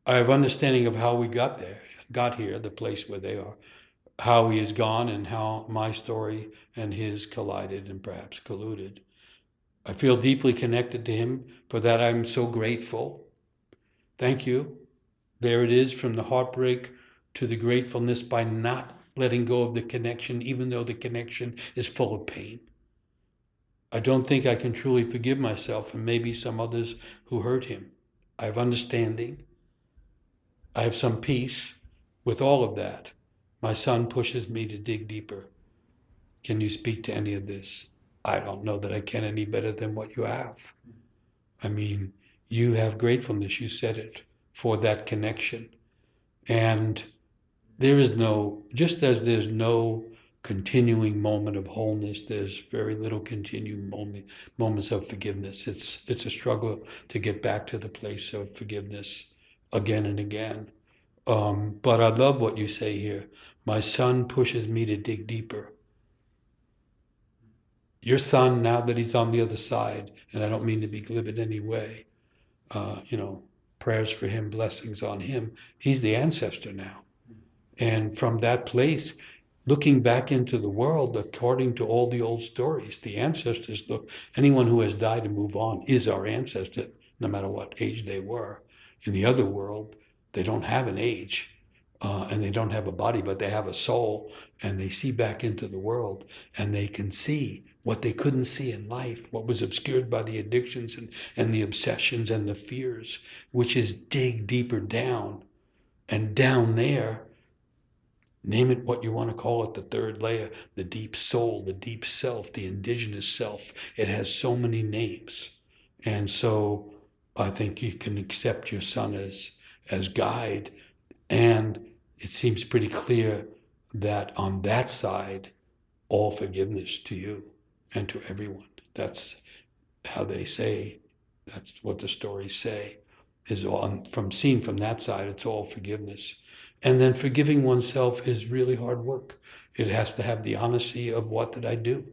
S1: I have understanding of how we got here, the place where they are, how he is gone, and how my story and his collided and perhaps colluded. I feel deeply connected to him. For that, I'm so grateful. Thank you. There it is, from the heartbreak to the gratefulness by not letting go of the connection, even though the connection is full of pain. I don't think I can truly forgive myself and maybe some others who hurt him. I have understanding. I have some peace with all of that. My son pushes me to dig deeper. Can you speak to any of this? I don't know that I can any better than what you have. I mean, you have gratefulness, you said it, for that connection. And there is no, just as there's no continuing moment of wholeness, there's very little continuing moments of forgiveness. It's a struggle to get back to the place of forgiveness again and again. But I love what you say here. My son pushes me to dig deeper. Your son, now that he's on the other side, and I don't mean to be glib in any way, prayers for him, blessings on him. He's the ancestor now. And from that place, looking back into the world, according to all the old stories, the ancestors anyone who has died and moved on is our ancestor, no matter what age they were. In the other world, they don't have an age, and they don't have a body, but they have a soul, and they see back into the world, and they can see what they couldn't see in life, what was obscured by the addictions and the obsessions and the fears, which is dig deeper down. And down there, name it what you want to call it, the third layer, the deep soul, the deep self, the indigenous self. It has so many names. And so I think you can accept your son as guide. And it seems pretty clear that on that side, all forgiveness to you and to everyone. That's how they say, that's what the stories say, is all seen from that side, it's all forgiveness. And then forgiving oneself is really hard work. It has to have the honesty of, what did I do?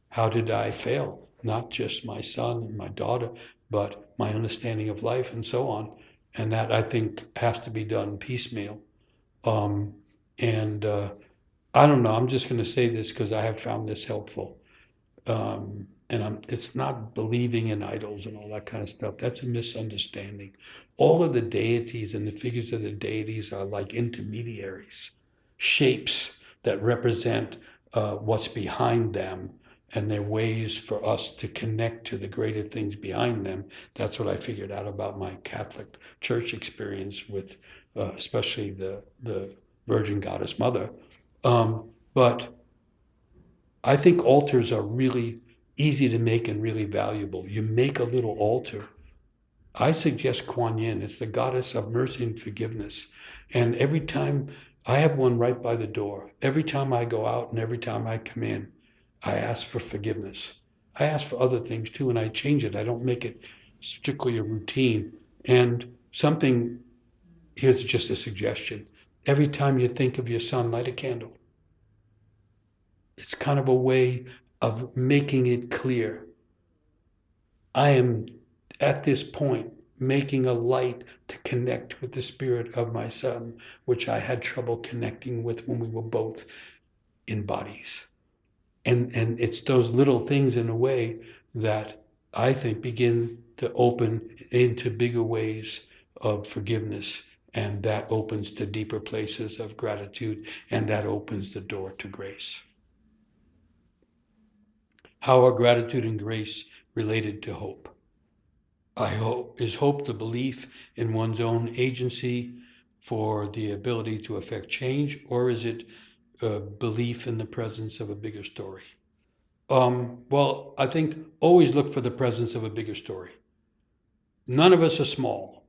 S1: How did I fail? Not just my son and my daughter, but my understanding of life and so on. And that, I think, has to be done piecemeal. I don't know, I'm just going to say this because I have found this helpful. It's not believing in idols and all that kind of stuff. That's a misunderstanding. All of the deities and the figures of the deities are like intermediaries, shapes that represent what's behind them, and they're ways for us to connect to the greater things behind them. That's what I figured out about my Catholic Church experience with especially the Virgin Goddess Mother. But I think altars are really easy to make and really valuable. You make a little altar. I suggest Kuan Yin. It's the goddess of mercy and forgiveness. And every time, I have one right by the door. Every time I go out and every time I come in, I ask for forgiveness. I ask for other things too, and I change it. I don't make it strictly a routine. And here's just a suggestion. Every time you think of your son, light a candle. It's kind of a way of making it clear. I am, at this point, making a light to connect with the spirit of my son, which I had trouble connecting with when we were both in bodies. And it's those little things, in a way, that I think begin to open into bigger ways of forgiveness, and that opens to deeper places of gratitude, and that opens the door to grace. How are gratitude and grace related to hope? Is hope the belief in one's own agency for the ability to affect change, or is it a belief in the presence of a bigger story? Well, I think always look for the presence of a bigger story. None of us are small.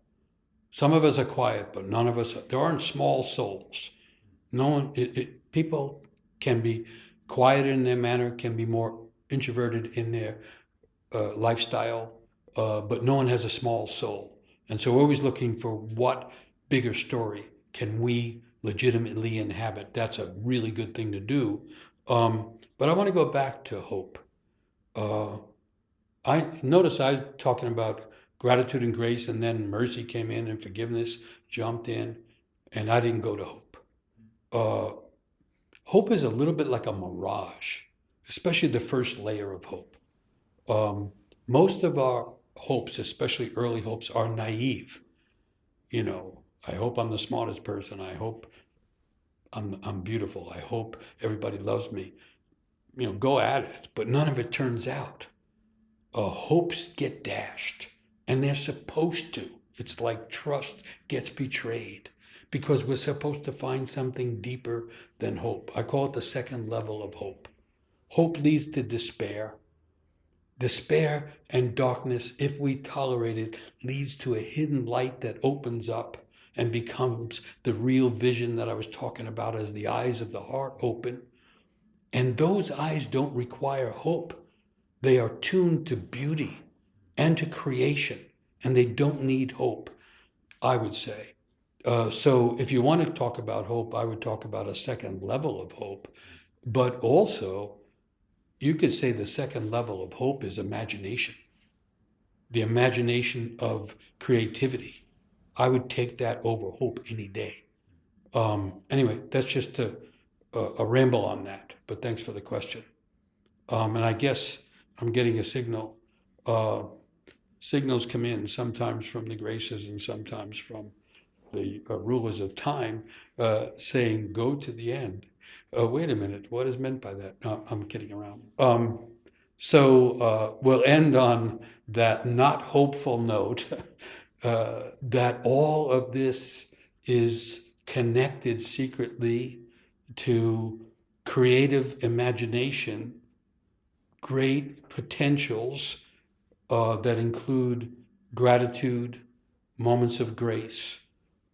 S1: Some of us are quiet, but none of us there aren't small souls. No one. People can be quiet in their manner, can be more introverted in their lifestyle, but no one has a small soul. And so we're always looking for what bigger story can we legitimately inhabit. That's a really good thing to do. But I want to go back to hope. I notice I'm talking about gratitude and grace, and then mercy came in and forgiveness jumped in, and I didn't go to hope. Hope is a little bit like a mirage, especially the first layer of hope. Most of our hopes, especially early hopes, are naive. I hope I'm the smartest person. I hope I'm beautiful. I hope everybody loves me. Go at it. But none of it turns out. Hopes get dashed, and they're supposed to. It's like trust gets betrayed because we're supposed to find something deeper than hope. I call it the second level of hope. Hope leads to despair. Despair and darkness, if we tolerate it, leads to a hidden light that opens up and becomes the real vision that I was talking about as the eyes of the heart open. And those eyes don't require hope. They are tuned to beauty and to creation, and they don't need hope, I would say. So if you want to talk about hope, I would talk about a second level of hope. But also, you could say the second level of hope is imagination, the imagination of creativity. I would take that over hope any day. Anyway, that's just a ramble on that, but thanks for the question. And I guess I'm getting a signal. Signals come in sometimes from the graces and sometimes from the rulers of time saying, go to the end. Wait a minute, what is meant by that? No, I'm kidding around. So we'll end on that not hopeful note that all of this is connected secretly to creative imagination, great potentials that include gratitude, moments of grace,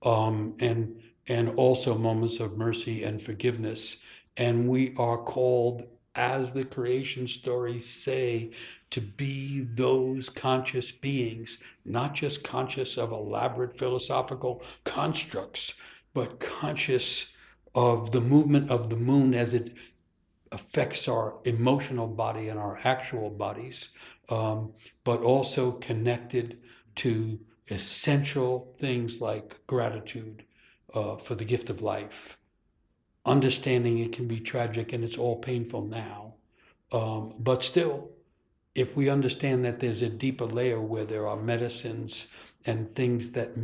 S1: and also moments of mercy and forgiveness. And we are called, as the creation stories say, to be those conscious beings, not just conscious of elaborate philosophical constructs, but conscious of the movement of the moon as it affects our emotional body and our actual bodies, but also connected to essential things like gratitude for the gift of life, understanding it can be tragic and it's all painful now, but still, if we understand that there's a deeper layer where there are medicines and things that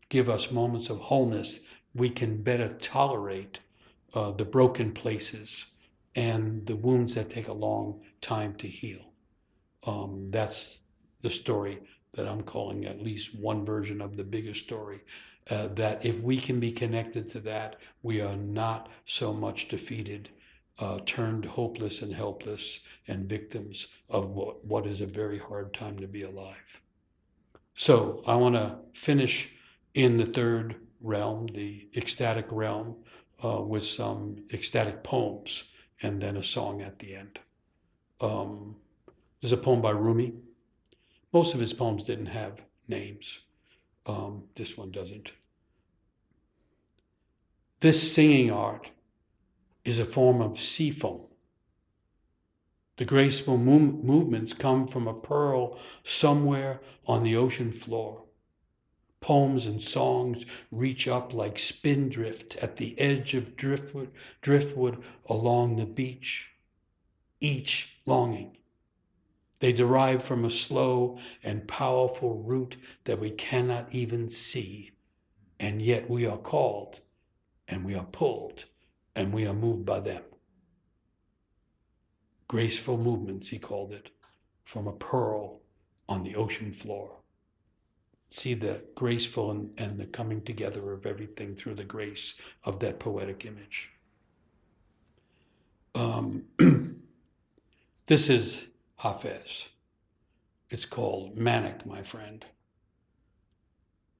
S1: give us moments of wholeness, we can better tolerate the broken places and the wounds that take a long time to heal. That's the story that I'm calling at least one version of the bigger story. That if we can be connected to that, we are not so much defeated, turned hopeless and helpless and victims of what is a very hard time to be alive. So I want to finish in the third realm, the ecstatic realm, with some ecstatic poems and then a song at the end. There's a poem by Rumi. Most of his poems didn't have names. This one doesn't. This singing art is a form of sea foam. The graceful movements come from a pearl somewhere on the ocean floor. Poems and songs reach up like spindrift at the edge of driftwood along the beach, each longing. They derive from a slow and powerful root that we cannot even see, and yet we are called, and we are pulled, and we are moved by them. Graceful movements, he called it, from a pearl on the ocean floor. See the graceful and the coming together of everything through the grace of that poetic image. This is Hafez. It's called Manic, my friend.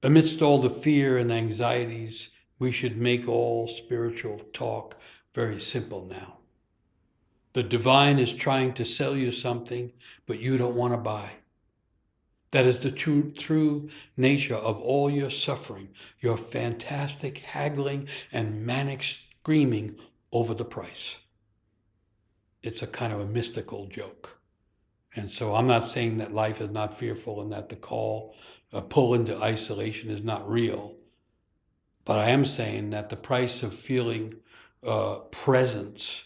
S1: Amidst all the fear and anxieties, we should make all spiritual talk very simple now. The divine is trying to sell you something, but you don't want to buy. That is the true nature of all your suffering, your fantastic haggling and manic screaming over the price. It's a kind of a mystical joke. And so I'm not saying that life is not fearful and that the pull into isolation is not real. But I am saying that the price of feeling presence,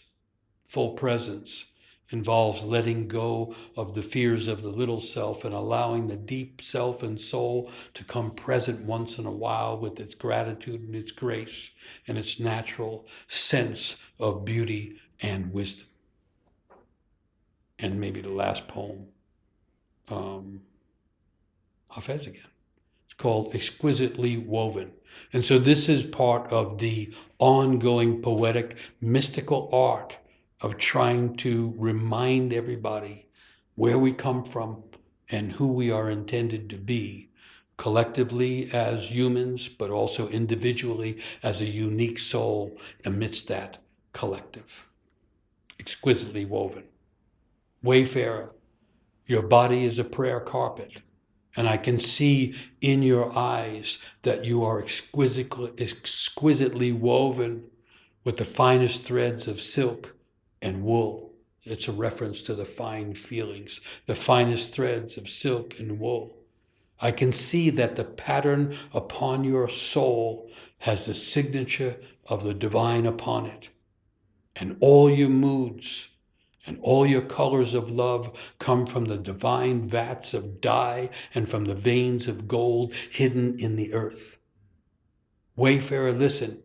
S1: full presence, involves letting go of the fears of the little self and allowing the deep self and soul to come present once in a while with its gratitude and its grace and its natural sense of beauty and wisdom. And maybe the last poem, Hafez again. It's called Exquisitely Woven. And so this is part of the ongoing poetic, mystical art of trying to remind everybody where we come from and who we are intended to be, collectively as humans, but also individually as a unique soul amidst that collective. Exquisitely woven. Wayfarer, your body is a prayer carpet, and I can see in your eyes that you are exquisitely woven with the finest threads of silk and wool. It's a reference to the fine feelings, the finest threads of silk and wool. I can see that the pattern upon your soul has the signature of the divine upon it. And all your moods and all your colors of love come from the divine vats of dye and from the veins of gold hidden in the earth. Wayfarer, listen,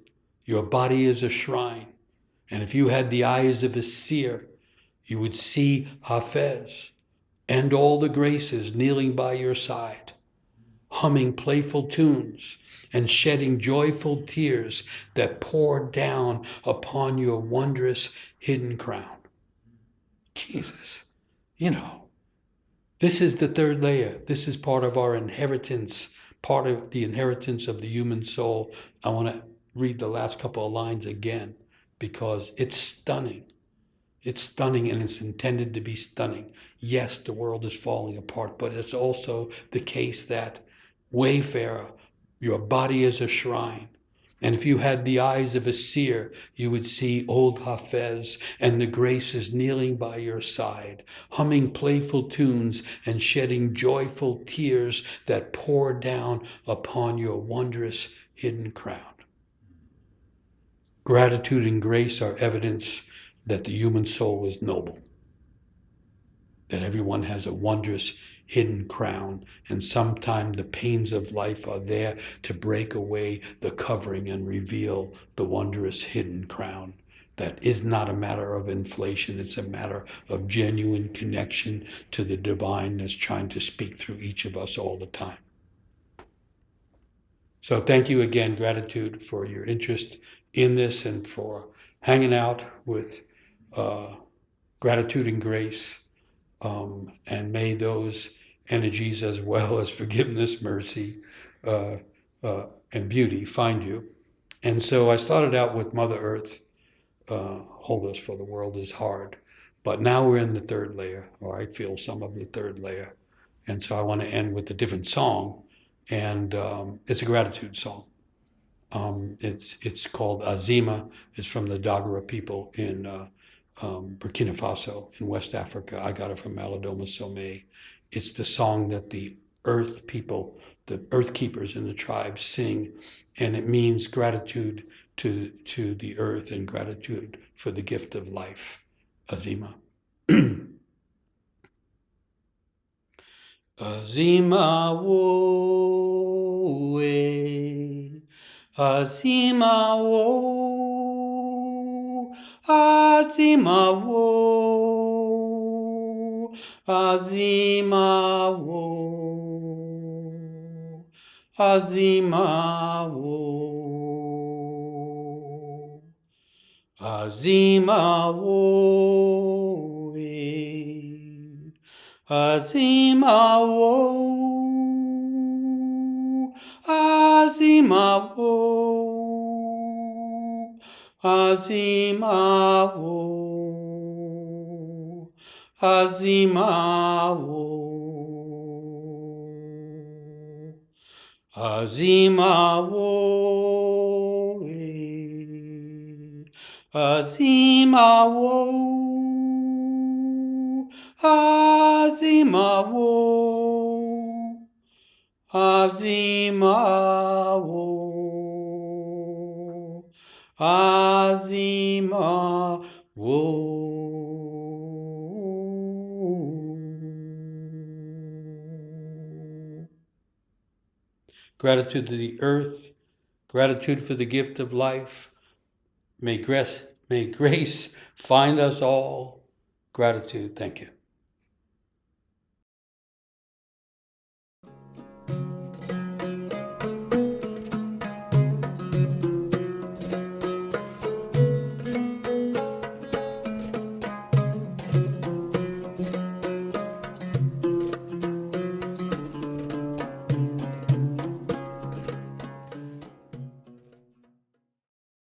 S1: your body is a shrine. And if you had the eyes of a seer, you would see Hafez and all the graces kneeling by your side, humming playful tunes and shedding joyful tears that pour down upon your wondrous hidden crown. Jesus, this is the third layer. This is part of our inheritance, part of the inheritance of the human soul. I want to read the last couple of lines again because it's stunning. It's stunning, and it's intended to be stunning. Yes, the world is falling apart, but it's also the case that, Wayfarer, your body is a shrine. And if you had the eyes of a seer, you would see old Hafez and the graces kneeling by your side, humming playful tunes and shedding joyful tears that pour down upon your wondrous hidden crown. Gratitude and grace are evidence that the human soul is noble, that everyone has a wondrous hidden crown, and sometimes the pains of life are there to break away the covering and reveal the wondrous hidden crown. That is not a matter of inflation, it's a matter of genuine connection to the divine that's trying to speak through each of us all the time. So thank you again, gratitude, for your interest in this and for hanging out with gratitude and grace. And may those energies, as well as forgiveness, mercy, and beauty, find you. And so I started out with Mother Earth, Wholeness, for the world is hard. But now we're in the third layer, or I feel some of the third layer. And so I want to end with a different song, and it's a gratitude song. It's called Azima. It's from the Dagara people in Burkina Faso in West Africa. I got it from Malidoma Somé. It's the song that the earth people, the earth keepers in the tribe sing, and it means gratitude to the earth and gratitude for the gift of life. Azima. Azima wo Azima wo, Azima wo, Azima wo, Azima wo, Azima wo, Azima wo, Azima wo, Azima wo, Azima wo, Azima wo, Azima wo, Azima wo, Azima wo, Azima wo. Gratitude to the earth, gratitude for the gift of life. May grace find us all. Gratitude. Thank you.